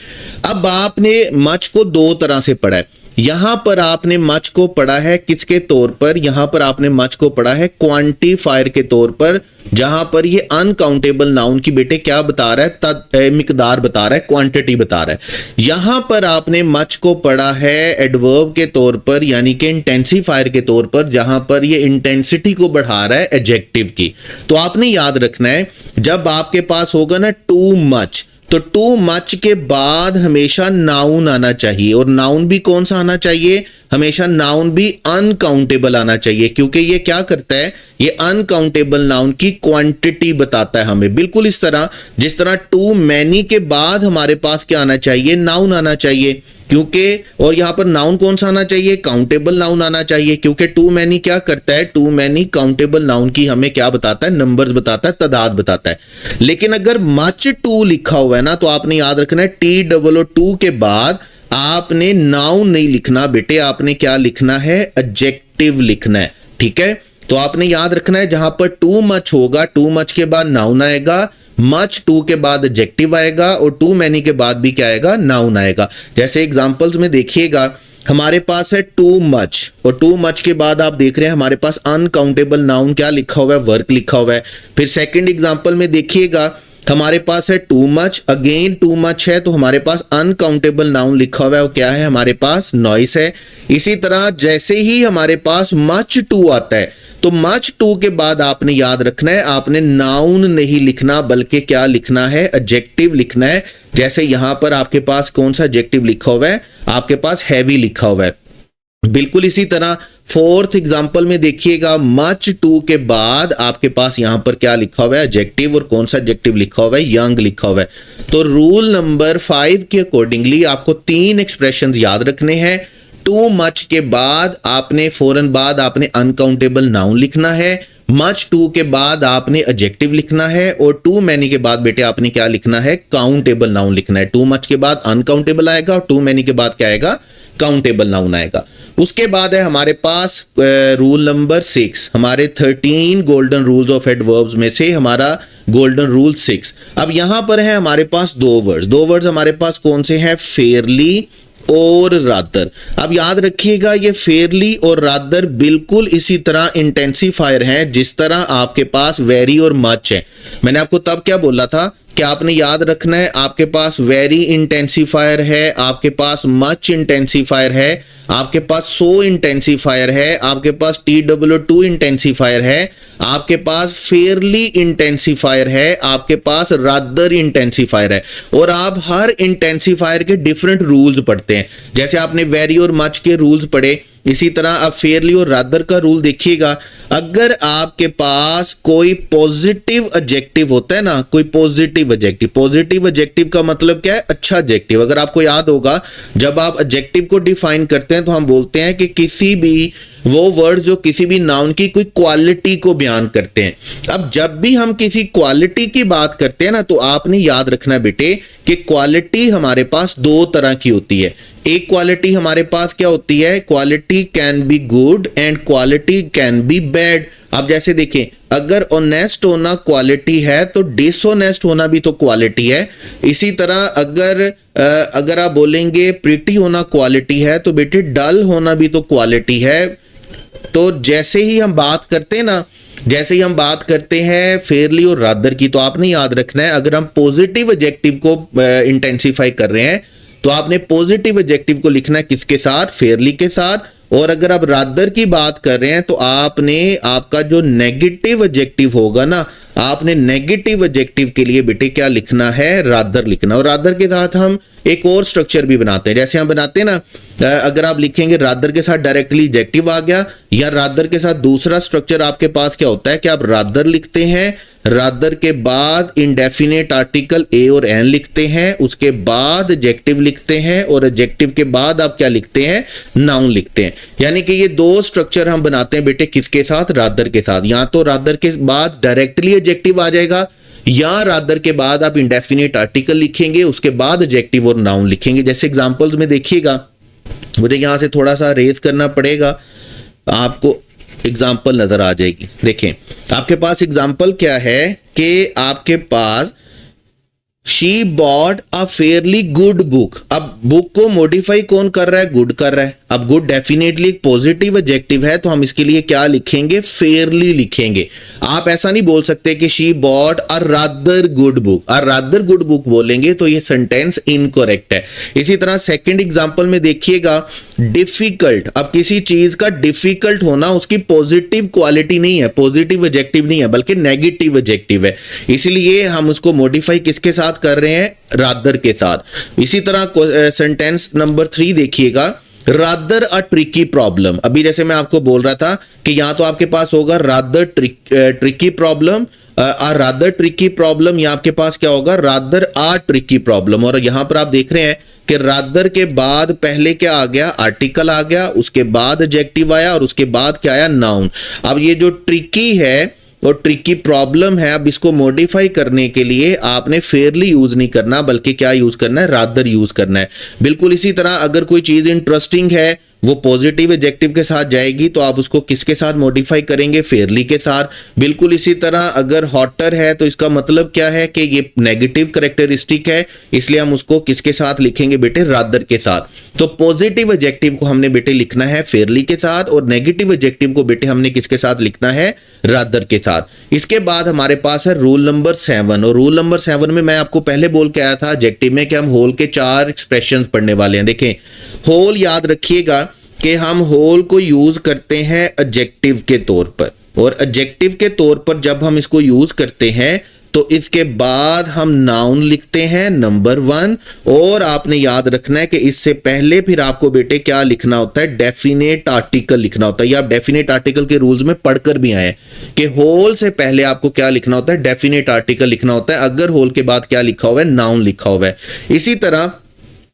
अब आपने मच को दो तरह से पढ़ा है। यहां पर आपने मच को पढ़ा है किसके तौर पर, यहां पर आपने मच को पढ़ा है क्वांटिफायर के तौर पर, जहां पर ये अनकाउंटेबल नाउन की बेटे क्या बता रहा है, मिकदार बता रहा है, क्वांटिटी बता रहा है। यहां पर आपने मच को पढ़ा है एडवर्ब के तौर पर, यानी कि इंटेंसिफायर के तौर पर, जहां पर ये इंटेंसिटी को बढ़ा रहा है एडजेक्टिव की। तो आपने याद रखना है, जब आपके पास होगा ना टू मच, तो टू मच के बाद हमेशा नाउन आना चाहिए, और नाउन भी कौन सा आना चाहिए, हमेशा नाउन भी अनकाउंटेबल आना चाहिए, क्योंकि ये क्या करता है, ये अनकाउंटेबल नाउन की क्वांटिटी बताता है हमें। बिल्कुल इस तरह जिस तरह टू मैनी के बाद हमारे पास क्या आना चाहिए, नाउन आना चाहिए, क्योंकि और यहां पर नाउन कौन सा आना चाहिए, काउंटेबल नाउन आना चाहिए, क्योंकि टू मैनी क्या करता है, टू मैनी काउंटेबल नाउन की हमें क्या बताता है, नंबर्स बताता है, तादाद बताता है। लेकिन अगर मच टू लिखा हुआ है ना, तो आपने याद रखना है TOO के बाद आपने नाउन नहीं लिखना बेटे, आपने क्या लिखना है, एडजेक्टिव लिखना है, ठीक है। तो आपने याद रखना है, जहां पर टू मच होगा, टू मच के बाद नाउन आएगा, मच टू के बाद एडजेक्टिव आएगा, और टू मैनी के बाद भी क्या आएगा, नाउन आएगा। जैसे एग्जांपल्स में देखिएगा, हमारे पास है टू मच, और टू मच के बाद आप देख रहे हैं हमारे पास अनकाउंटेबल नाउन क्या लिखा हुआ है, वर्क लिखा हुआ है। फिर सेकंड एग्जांपल में देखिएगा, हमारे पास है too much, again too much है, तो हमारे पास अनकाउंटेबल नाउन लिखा हुआ है, वो क्या है, हमारे पास नॉइस है। इसी तरह जैसे ही हमारे पास मच टू आता है, तो मच टू के बाद आपने याद रखना है, आपने नाउन नहीं लिखना, बल्कि क्या लिखना है, एडजेक्टिव लिखना है। जैसे यहां पर आपके पास कौन सा एडजेक्टिव लिखा हुआ है, आपके पास हैवी लिखा हुआ है। बिल्कुल इसी तरह फोर्थ एग्जांपल में देखिएगा, मच टू के बाद आपके पास यहां पर क्या लिखा हुआ है, एडजेक्टिव, और कौन सा एडजेक्टिव लिखा हुआ है, यंग लिखा हुआ है। तो रूल नंबर 5 के अकॉर्डिंगली आपको 3 एक्सप्रेशंस याद रखने हैं। टू मच के बाद आपने फौरन बाद आपने अनकाउंटेबल नाउन लिखना है, मच टू के बाद आपने एडजेक्टिव लिखना है, और टू मैनी के बाद बेटे आपने क्या लिखना है, काउंटेबल नाउन लिखना है। टू मच के बाद अनकाउंटेबल आएगा, और टू मैनी के बाद क्या आएगा, काउंटेबल नाउन आएगा। उसके बाद है हमारे पास रूल नंबर 6, हमारे 13 गोल्डन रूल्स ऑफ एडवर्ब्स में से हमारा गोल्डन रूल 6। अब यहां पर है हमारे पास दो वर्ड्स हमारे पास कौन से हैं, फेयरली और रादर। अब याद रखिएगा, ये फेयरली और रादर बिल्कुल इसी तरह इंटेंसिफायर हैं जिस तरह आपके पास वेरी और मच है। मैंने आपको तब क्या बोला था कि आपने याद रखना है, आपके पास वेरी इंटेंसिफायर है, आपके पास मच इंटेंसिफायर है, आपके पास सो इंटेंसिफायर है, आपके पास TOO इंटेंसिफायर है, आपके पास फेयरली इंटेंसिफायर है, आपके पास रादर इंटेंसिफायर है, और आप हर इंटेंसिफायर के डिफरेंट रूल्स पढ़ते हैं। जैसे आपने वेरी और मच के रूल्स पढ़े, इसी तरह आप फेयरली और रादर का रूल देखिएगा। अगर आपके पास कोई पॉजिटिव एडजेक्टिव होता है ना, कोई पॉजिटिव एडजेक्टिव का मतलब क्या है? अच्छा एडजेक्टिव। अगर आपको याद होगा, जब आप एडजेक्टिव को डिफाइन करते हैं तो हम बोलते हैं कि किसी भी वो वर्ड जो किसी भी नाउन की कोई क्वालिटी को बयान करते हैं। अब जब भी हम किसी क्वालिटी की बात करते हैं ना, तो आपने याद रखना बेटे कि क्वालिटी हमारे पास दो तरह की होती है। एक क्वालिटी हमारे पास क्या होती है? Quality can be good and quality can be bad. अब जैसे देखें, अगर ऑनेस्ट होना क्वालिटी है तो डिसऑनेस्ट होना भी तो क्वालिटी है। इसी तरह अगर आप बोलेंगे प्रिटी होना क्वालिटी है तो बेटे डल होना भी तो क्वालिटी है। तो जैसे ही हम बात करते हैं फेयरली और रादर की, तो आपने याद रखना है, अगर हम पॉजिटिव एडजेक्टिव को इंटेंसिफाई कर रहे हैं तो आपने पॉजिटिव एडजेक्टिव को लिखना है किसके साथ? फेयरली के साथ। और अगर आप रादर की बात कर रहे हैं तो आपका जो नेगेटिव एडजेक्टिव होगा ना, आपने नेगेटिव एडजेक्टिव के लिए बेटे क्या लिखना है? रादर लिखना। और रादर के साथ हम एक और स्ट्रक्चर भी बनाते हैं। जैसे हम बनाते हैं ना, अगर आप लिखेंगे रादर के साथ डायरेक्टली एडजेक्टिव आ गया, या रादर के साथ दूसरा स्ट्रक्चर आपके पास क्या होता है कि आप रादर लिखते हैं, रादर के बाद इंडेफिनेट आर्टिकल ए और एन लिखते हैं, उसके बाद एडजेक्टिव लिखते हैं, और एडजेक्टिव के बाद आप क्या लिखते हैं? नाउन लिखते हैं। यानी कि ये दो स्ट्रक्चर हम बनाते हैं बेटे किसके साथ? रादर के साथ। या तो रादर के बाद डायरेक्टली एडजेक्टिव आ जाएगा, या रादर के बाद आप इंडेफिनेट आर्टिकल लिखेंगे, उसके बाद एडजेक्टिव और नाउन लिखेंगे। जैसे एग्जांपल्स में देखिएगा, मुझे यहां से थोड़ा सा रेज करना पड़ेगा, आपको एग्जाम्पल नजर आ जाएगी। देखें, आपके पास एग्जाम्पल क्या है कि आपके पास she bought a fairly good book. अब बुक को मॉडिफाई कौन कर रहा है? गुड कर रहा है। अब गुड डेफिनेटली पॉजिटिव एडजेक्टिव है, तो हम इसके लिए क्या लिखेंगे? फेयरली लिखेंगे। आप ऐसा नहीं बोल सकते कि she bought a rather good book. A rather good book बोलेंगे तो ये सेंटेंस इनकरेक्ट है। इसी तरह सेकंड एग्जांपल में देखिएगा, डिफिकल्ट। अब किसी चीज का डिफिकल्ट होना उसकी पॉजिटिव क्वालिटी नहीं है, पॉजिटिव एडजेक्टिव नहीं है, बल्कि नेगेटिव एडजेक्टिव है। इसलिए हम उसको मॉडिफाई किसके साथ कर रहे हैं? रादर के साथ। इसी तरह सेंटेंस नंबर 3 देखिएगा, रादर अ ट्रिकी प्रॉब्लम। अभी जैसे मैं आपको बोल रहा था कि यहां तो आपके पास होगा rather tricky problem, rather tricky problem, या आपके पास क्या होगा? रादर आ ट्रिकी प्रॉब्लम। और यहां पर आप देख रहे हैं कि रादर के बाद पहले क्या आ गया? आर्टिकल आ गया, उसके बाद एडजेक्टिव आया, और उसके बाद क्या आया? नाउन। अब ये जो ट्रिकी है और ट्रिकी प्रॉब्लम है, अब इसको मॉडिफाई करने के लिए आपने फेयरली यूज नहीं करना, बल्कि क्या यूज करना है? रादर यूज करना है। बिल्कुल इसी तरह अगर कोई चीज इंटरेस्टिंग है, वो पॉजिटिव एडजेक्टिव के साथ जाएगी, तो आप उसको किसके साथ मॉडिफाई करेंगे? फेयरली के साथ। बिल्कुल इसी तरह अगर हॉटर है तो इसका मतलब क्या है कि ये नेगेटिव कैरेक्टरिस्टिक है, इसलिए हम उसको किसके साथ लिखेंगे बेटे? रादर के साथ। तो पॉजिटिव एडजेक्टिव को हमने बेटे लिखना है फेयरली के साथ, और नेगेटिव एडजेक्टिव को बेटे हमने किसके साथ लिखना है? रादर के साथ। इसके बाद हमारे पास है रूल नंबर 7, और रूल नंबर 7 में मैं आपको पहले बोल के आया था एडजेक्टिव में कि हम होल के 4 एक्सप्रेशंस पढ़ने वाले हैं। देखें, होल याद रखिएगा कि हम होल को यूज करते हैं एडजेक्टिव के तौर पर, और एडजेक्टिव के तौर पर जब हम इसको यूज करते हैं तो इसके बाद हम नाउन लिखते हैं नंबर 1, और आपने याद रखना है कि इससे पहले फिर आपको बेटे क्या लिखना होता है? डेफिनेट आर्टिकल लिखना होता है। ये आप डेफिनेट आर्टिकल के रूल्स में पढ़कर भी आए कि होल से पहले आपको क्या लिखना होता है? डेफिनेट आर्टिकल लिखना होता है, अगर होल के बाद क्या लिखा हुआ है? नाउन लिखा हुआ है। इसी तरह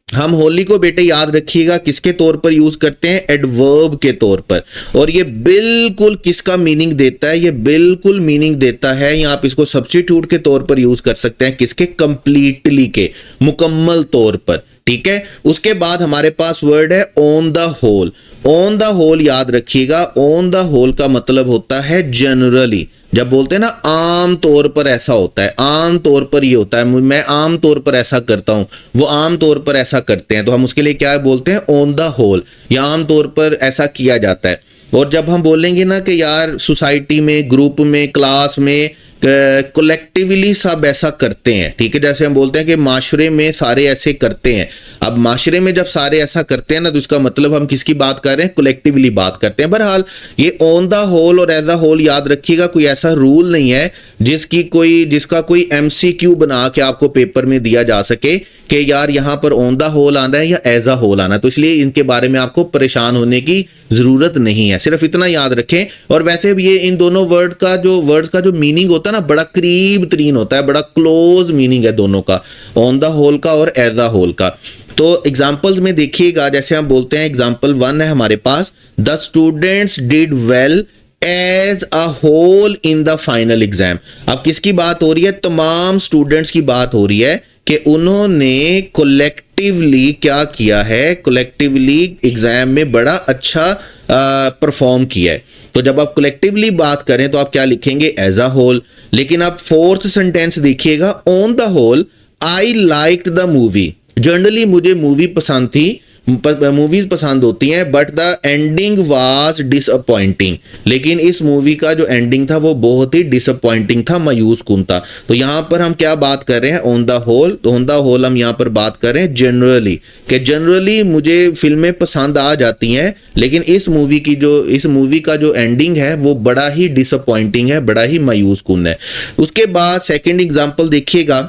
हम होली को बेटे याद रखिएगा किसके तौर पर यूज करते हैं? एडवर्ब के तौर पर। और ये बिल्कुल किसका मीनिंग देता है? ये बिल्कुल मीनिंग देता है, या आप इसको सब्स्टिट्यूट के तौर पर यूज कर सकते हैं किसके? कंप्लीटली के, मुकम्मल तौर पर। ठीक है, उसके बाद हमारे पास वर्ड है on the whole. On the whole याद रखिएगा, ऑन द होल का मतलब होता है जनरली। जब बोलते हैं ना आम तौर पर ऐसा होता है, आम तौर पर ये होता है, मैं आम तौर पर ऐसा करता हूं, वो आम तौर पर ऐसा करते हैं, तो हम उसके लिए क्या बोलते हैं? ऑन द होल, या आम तौर पर ऐसा किया जाता है। और जब हम बोलेंगे ना कि यार सोसाइटी में, ग्रुप में, क्लास में कलेक्टिवली सब ऐसा करते हैं, ठीक है। जैसे हम बोलते हैं कि माशरे में सारे ऐसे करते हैं। अब माशरे में जब सारे ऐसा करते हैं ना, तो इसका मतलब हम किसकी बात कर रहे हैं, कलेक्टिवली बात करते हैं। बहरहाल ये ऑन द होल और एज अ होल याद रखिएगा, कोई ऐसा रूल नहीं है जिसका कोई MCQ बना के आपको पेपर में दिया जा सके कि यार यहाँ पर ऑन द होल आना है या एज अ होल आना है। तो इसलिए इनके बारे में आपको परेशान होने की जरूरत नहीं है, सिर्फ इतना याद रखें। और वैसे भी ये इन दोनों वर्ड्स का जो मीनिंग होता है ना, बड़ा करीब तरीन होता है, बड़ा क्लोज मीनिंग है दोनों का, ऑन द होल का और एज अ होल का। तो एग्जाम्पल्स में देखिएगा, जैसे हम बोलते हैं एग्जाम्पल 1 है हमारे पास, the students did well as a whole in the final exam. अब किसकी बात हो रही है, तमाम स्टूडेंट्स की बात हो रही है कि उन्होंने कलेक्टिवली क्या किया है, कलेक्टिवली एग्जाम में बड़ा अच्छा परफॉर्म किया है। तो जब आप कलेक्टिवली बात करें तो आप क्या लिखेंगे, एज अ होल। लेकिन आप फोर्थ सेंटेंस देखिएगा, on the whole I liked the movie. Generally मुझे मूवी पसंद थी, मूवीज पसंद होती हैं, but the ending was disappointing. लेकिन इस मूवी का जो एंडिंग था वो बहुत ही डिसअपॉइंटिंग था, मायूस कुन था। तो यहाँ पर हम क्या बात कर रहे हैं, ऑन द होल। तो ऑन द होल हम यहाँ पर बात कर रहे हैं जनरली, कि जनरली मुझे फिल्में पसंद आ जाती हैं, लेकिन इस मूवी का जो एंडिंग है वो बड़ा ही डिसअपॉइंटिंग है, बड़ा ही मायूस कुन है। उसके बाद सेकेंड एग्जाम्पल देखिएगा,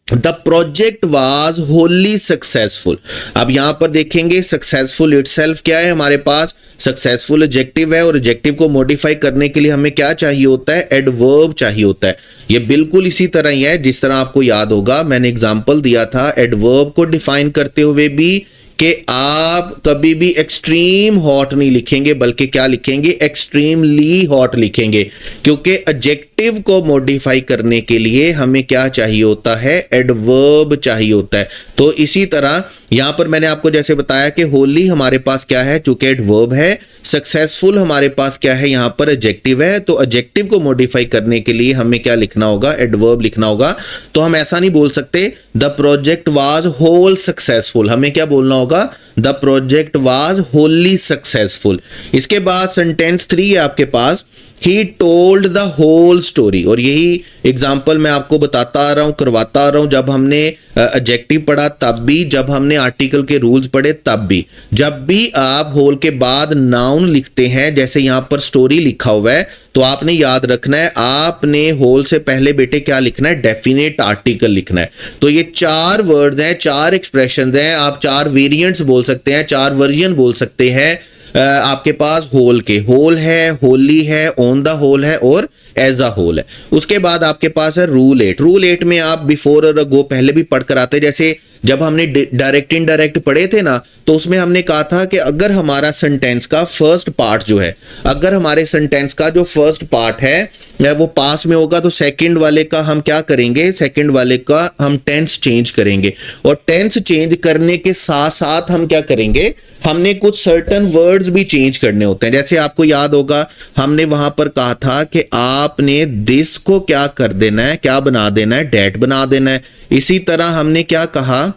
the project was Holi successful. अब यहां पर देखेंगे सक्सेसफुल इटसेल्फ क्या है, हमारे पास सक्सेसफुल एडजेक्टिव है, और एडजेक्टिव को मॉडिफाई करने के लिए हमें क्या चाहिए होता है, एडवर्ब चाहिए होता है। ये बिल्कुल इसी तरह ही है जिस तरह आपको याद होगा, मैंने एग्जांपल दिया था एडवर्ब को डिफाइन करते हुए भी कि आप कभी भी एक्सट्रीम हॉट नहीं लिखेंगे, बल्कि क्या लिखेंगे, एक्सट्रीमली हॉट लिखेंगे, क्योंकि एडजेक्टिव को मॉडिफाई करने के लिए हमें क्या चाहिए होता है, एडवर्ब चाहिए होता है। तो इसी तरह यहां पर मैंने आपको जैसे बताया कि होली हमारे पास क्या है, चूंकि एडवर्ब है, सक्सेसफुल हमारे पास क्या है, यहां पर एडजेक्टिव है। तो एडजेक्टिव को मॉडिफाई करने के लिए हमें क्या लिखना होगा, एडवर्ब लिखना होगा। तो हम ऐसा नहीं बोल सकते the project was whole successful, हमें क्या बोलना होगा, the project was wholly successful. इसके बाद सेंटेंस 3 है आपके पास, he told the whole story. और यही एग्जाम्पल मैं आपको बताता आ रहा हूं, करवाता आ रहा हूं, जब हमने एडजेक्टिव पढ़ा तब भी, जब हमने आर्टिकल के रूल्स पढ़े तब भी। जब भी आप होल के बाद नाउन लिखते हैं, जैसे यहां पर स्टोरी लिखा हुआ है, तो आपने याद रखना है, आपने होल से पहले बेटे क्या लिखना है, डेफिनेट आर्टिकल लिखना है। तो ये 4 वर्ड्स हैं, 4 एक्सप्रेशंस हैं, आप 4 वेरिएंट्स बोल सकते हैं, 4 वर्जन बोल सकते हैं आपके पास होल के। होल है, होली है, ऑन द होल है और एज अ होल है। उसके बाद आपके पास है रूल 8। रूल 8 में आप बिफोर और गो पहले भी पढ़कर आते हैं। जैसे जब हमने डायरेक्ट इनडायरेक्ट पढ़े थे ना, तो उसमें हमने कहा था कि अगर हमारा सेंटेंस का फर्स्ट पार्ट जो है, अगर हमारे सेंटेंस का जो फर्स्ट पार्ट है वो पास में होगा, तो सेकंड वाले का हम क्या करेंगे, सेकंड वाले का हम टेंस चेंज करेंगे। और टेंस चेंज करने के साथ साथ हम क्या करेंगे, हमने कुछ सर्टन वर्ड्स भी चेंज करने होते हैं। जैसे आपको याद होगा, हमने वहां पर कहा था कि आपने दिस को क्या कर देना है, क्या बना देना है, डैट बना देना है। इसी तरह हमने क्या कहा,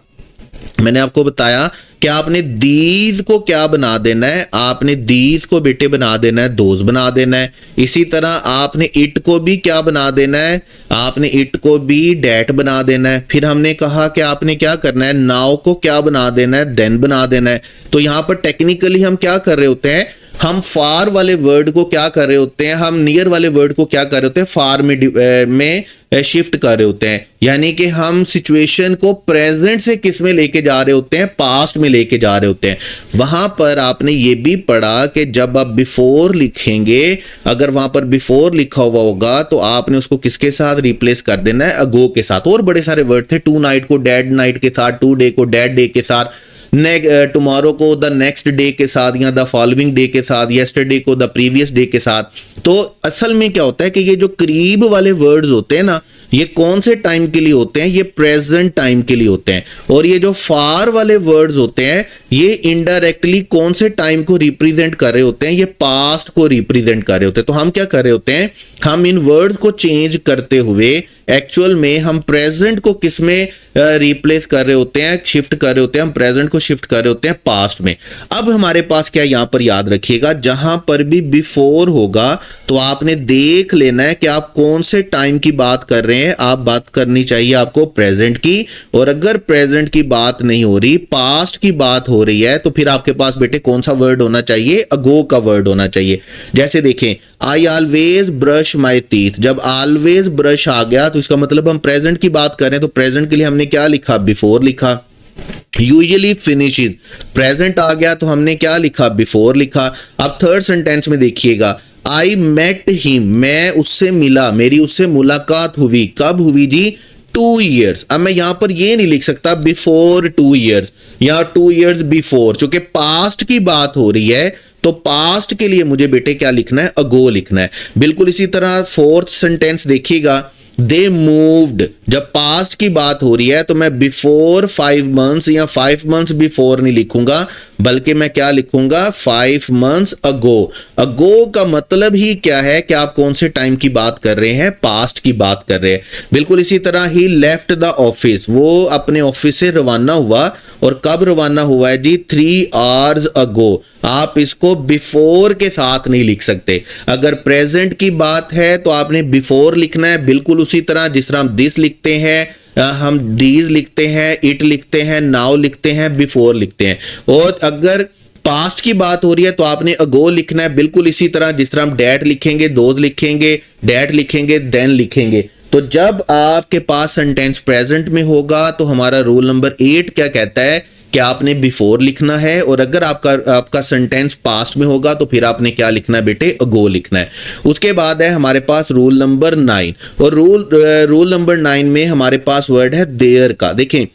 मैंने आपको बताया कि आपने दीज को क्या बना देना है, आपने दीज को बेटे बना देना है, दोज बना देना है। इसी तरह आपने इट को भी क्या बना देना है, आपने इट को भी डैट बना देना है। फिर हमने कहा कि आपने क्या करना है, नाउ को क्या बना देना है, देन बना देना है। तो यहां पर टेक्निकली हम क्या कर रहे होते हैं, हम फार वाले वर्ड को क्या कर रहे होते हैं, हम नियर वाले वर्ड को क्या कर रहे होते हैं, फार में शिफ्ट कर रहे होते हैं। यानी कि हम सिचुएशन को प्रेजेंट से किस में लेके जा रहे होते हैं, पास्ट में लेके जा रहे होते हैं। वहां पर आपने ये भी पढ़ा कि जब आप बिफोर लिखेंगे, अगर वहां पर बिफोर लिखा हुआ होगा तो आपने उसको किसके साथ रिप्लेस कर देना है, अगो के साथ। और बड़े सारे वर्ड थे, टू नाइट को डेड नाइट के साथ, टू डे को डेड डे के साथ, टुमारो को द नेक्स्ट डे के साथ, या द फॉलोइंग डे के साथ, येस्टरडे को द प्रीवियस डे के साथ। तो असल में क्या होता है कि ये जो करीब वाले वर्ड्स होते हैं ना, ये कौन से टाइम के लिए होते हैं, ये प्रेजेंट टाइम के लिए होते हैं। और ये जो फार वाले वर्ड्स होते हैं, ये इनडायरेक्टली कौन से टाइम को रिप्रेजेंट कर रहे होते हैं, ये पास्ट को रिप्रेजेंट कर रहे होते हैं। तो हम क्या कर रहे होते हैं, हम इन वर्ड्स को चेंज करते हुए एक्चुअल में हम प्रेजेंट को किस में रिप्लेस कर रहे होते हैं, शिफ्ट कर रहे होते हैं, हम प्रेजेंट को शिफ्ट कर रहे होते हैं पास्ट में। अब हमारे पास क्या यहां पर याद रखिएगा, जहां पर भी बिफोर होगा तो आपने देख लेना है कि आप कौन से टाइम की बात कर रहे हैं। आप बात करनी चाहिए आपको प्रेजेंट की, और अगर प्रेजेंट की बात नहीं हो रही, पास्ट की बात हो रही है, तो फिर आपके पास बेटे कौन सा वर्ड होना चाहिए, अगो का वर्ड होना चाहिए। जैसे देखें, I always brush my teeth, जब ऑलवेज ब्रश आ गया तो इसका मतलब हम प्रेजेंट की बात कर रहे हैं, तो प्रेजेंट के लिए हमने क्या लिखा, बिफोर लिखा। यूजुअली फिनिशेस, प्रेजेंट आ गया तो हमने क्या लिखा, बिफोर लिखा। अब थर्ड सेंटेंस में देखिएगा, आई मेट हिम, मैं उससे मिला, मेरी उससे मुलाकात हुई, कब हुई जी, 2 years। अब मैं यहां पर ये नहीं लिख सकता बिफोर 2 years या 2 years बिफोर, चूंकि पास्ट की बात हो रही है तो पास्ट के लिए मुझे बेटे क्या लिखना है, अगो लिखना है। बिल्कुल इसी तरह फोर्थ सेंटेंस देखिएगा, दे मूव्ड, जब पास्ट की बात हो रही है तो मैं बिफोर 5 months या 5 months बिफोर नहीं लिखूंगा, बल्कि मैं क्या लिखूंगा, 5 months अगो। अगो का मतलब ही क्या है कि आप कौन से टाइम की बात कर रहे हैं, पास्ट की बात कर रहे हैं। बिल्कुल इसी तरह ही लेफ्ट द ऑफिस, वो अपने ऑफिस से रवाना हुआ, और कब रवाना हुआ है जी, 3 hours अगो। आप इसको बिफोर के साथ नहीं लिख सकते। अगर प्रेजेंट की बात है तो आपने बिफोर लिखना है, बिल्कुल उसी तरह जिस तरह हम दिस लिखते हैं, हम दीज लिखते हैं, इट लिखते हैं, नाउ लिखते हैं, बिफोर लिखते हैं। और अगर पास्ट की बात हो रही है तो आपने अगो लिखना है, बिल्कुल इसी तरह जिस तरह हम डैट लिखेंगे, दोज लिखेंगे, डैट लिखेंगे, देन लिखेंगे। तो जब आपके पास सेंटेंस प्रेजेंट में होगा तो हमारा रूल नंबर 8 क्या कहता है कि आपने बिफोर लिखना है, और अगर आपका सेंटेंस पास्ट में होगा तो फिर आपने क्या लिखना है बेटे, अगो लिखना है। उसके बाद है हमारे पास रूल नंबर 9, और रूल नंबर 9 में हमारे पास वर्ड है देयर का। देखें,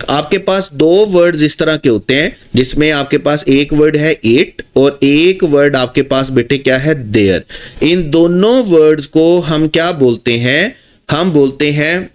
आपके पास 2 वर्ड्स इस तरह के होते हैं, जिसमें आपके पास एक वर्ड है इट और एक वर्ड आपके पास बेटे क्या है, देयर। इन दोनों वर्ड्स को हम क्या बोलते हैं, हम बोलते हैं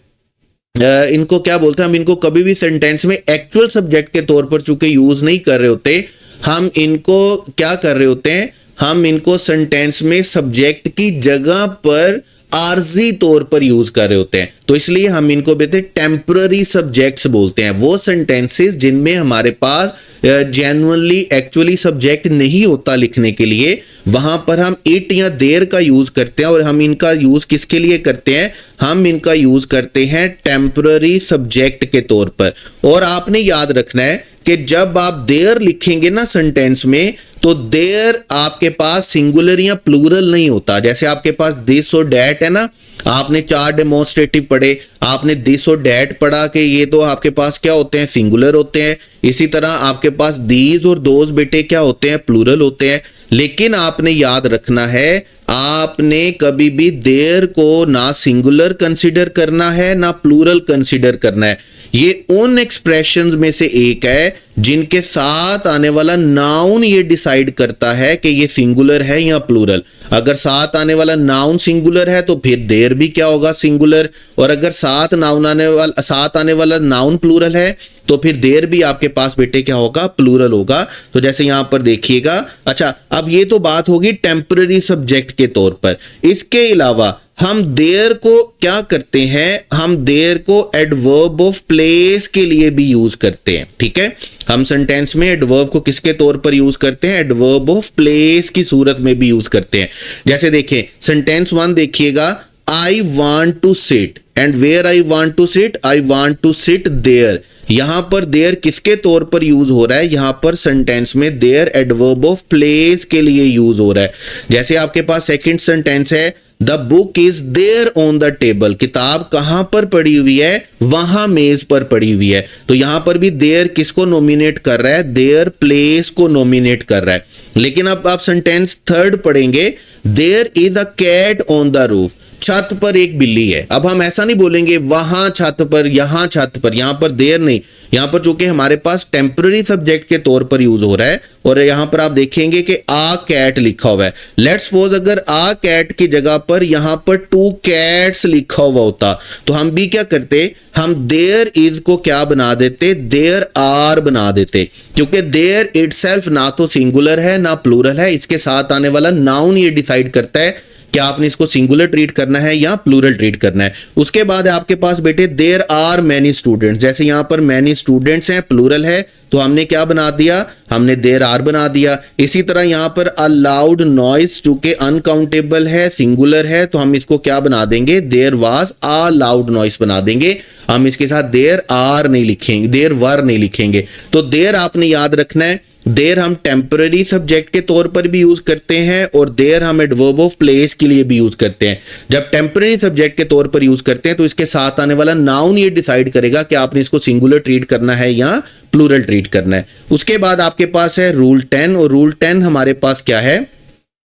इनको क्या बोलते हैं, हम इनको कभी भी सेंटेंस में एक्चुअल सब्जेक्ट के तौर पर चूंकि यूज नहीं कर रहे होते, हम इनको क्या कर रहे होते हैं, हम इनको सेंटेंस में सब्जेक्ट की जगह पर आर्जी तौर पर यूज कर रहे होते हैं। तो इसलिए हम इनको बेटे टेम्पररी सब्जेक्ट्स बोलते हैं। वो सेंटेंसेस जिनमें हमारे पास जेन्युइनली एक्चुअली सब्जेक्ट नहीं होता लिखने के लिए, वहां पर हम इट या देयर का यूज करते हैं। और हम इनका यूज किसके लिए करते हैं, हम इनका यूज करते हैं टेम्पररी सब्जेक्ट के तौर पर। और आपने याद रखना है कि जब आप देयर लिखेंगे ना सेंटेंस में, तो देयर आपके पास सिंगुलर या प्लूरल नहीं होता। जैसे आपके पास दिस और डैट है ना, आपने 4 डेमोन्स्ट्रेटिव पढ़े, आपने दिस और डैट पढ़ा कि ये तो आपके पास क्या होते हैं, सिंगुलर होते हैं। इसी तरह आपके पास दीज और दोज बेटे क्या होते हैं, प्लूरल होते हैं। लेकिन आपने याद रखना है, आपने कभी भी देयर को ना सिंगुलर कंसीडर करना है ना प्लूरल कंसीडर करना है। ये उन एक्सप्रेशंस में से एक है जिनके साथ आने वाला नाउन ये डिसाइड करता है कि ये सिंगुलर है या प्लूरल। अगर साथ आने वाला नाउन सिंगुलर है तो फिर देयर भी क्या होगा, सिंगुलर। और अगर साथ आने वाला नाउन प्लूरल है तो फिर देयर भी आपके पास बेटे क्या होगा, प्लूरल होगा। तो जैसे यहां पर देखिएगा, अच्छा अब ये तो बात होगी टेम्पररी सब्जेक्ट के तौर पर। इसके अलावा हम देयर को क्या करते हैं, हम देयर को एडवर्ब ऑफ प्लेस के लिए भी यूज करते हैं। ठीक है, हम सेंटेंस में एडवर्ब को किसके तौर पर यूज करते हैं, एडवर्ब ऑफ प्लेस की सूरत में भी यूज करते हैं। जैसे देखें सेंटेंस 1 देखिएगा, I want to sit, and where I want to sit, I want to sit there. यहां पर देयर किसके तौर पर यूज हो रहा है, यहां पर सेंटेंस में देयर एडवर्ब ऑफ प्लेस के लिए यूज हो रहा है। जैसे आपके पास सेकंड सेंटेंस है, the book is there on the table, किताब कहां पर पड़ी हुई है, वहां मेज पर पड़ी हुई है। तो यहां पर भी देयर किसको नॉमिनेट कर रहा है, देयर प्लेस को नॉमिनेट कर रहा है। लेकिन अब आप सेंटेंस 3 पढ़ेंगे, there is a cat on the roof, छत पर एक बिल्ली है। अब हम ऐसा नहीं बोलेंगे वहां छत पर, यहां छत पर, यहां पर देयर नहीं, यहां पर चूंकि हमारे पास टेम्पररी सब्जेक्ट के तौर पर यूज हो रहा है। और यहां पर आप देखेंगे कि आ कैट लिखा हुआ है। लेट्स सपोज अगर आ कैट की जगह पर यहां पर 2 कैट्स लिखा हुआ होता तो हम भी क्या करते, हम देयर इज को क्या बना देते, देयर आर बना देते, क्योंकि देयर इटसेल्फ ना तो सिंगुलर है ना प्लूरल है। इसके साथ आने वाला नाउन ये डिसाइड करता है कि आपने इसको सिंगुलर ट्रीट करना है या प्लूरल ट्रीट करना है। उसके बाद है आपके पास बेटे देयर आर मैनी स्टूडेंट्स, जैसे यहां पर मैनी स्टूडेंट्स हैं, प्लूरल है तो हमने क्या बना दिया, हमने देयर आर बना दिया। इसी तरह यहां पर अ लाउड नॉइज, चूंकि अनकाउंटेबल है, सिंगुलर है, तो हम इसको क्या बना देंगे, there was a loud noise बना देंगे। हम इसके साथ देयर आर नहीं लिखेंगे, देयर वर नहीं लिखेंगे। तो देयर आपने याद रखना है। देयर हम टेम्पररी सब्जेक्ट के तौर पर भी यूज करते हैं और देयर हम एडवर्ब ऑफ प्लेस के लिए भी यूज करते हैं। जब टेम्पररी सब्जेक्ट के तौर पर यूज करते हैं तो इसके साथ आने वाला नाउन ये डिसाइड करेगा कि आपने इसको सिंगुलर ट्रीट करना है या प्लूरल ट्रीट करना है। उसके बाद आपके पास है रूल 10, और रूल 10 हमारे पास क्या है,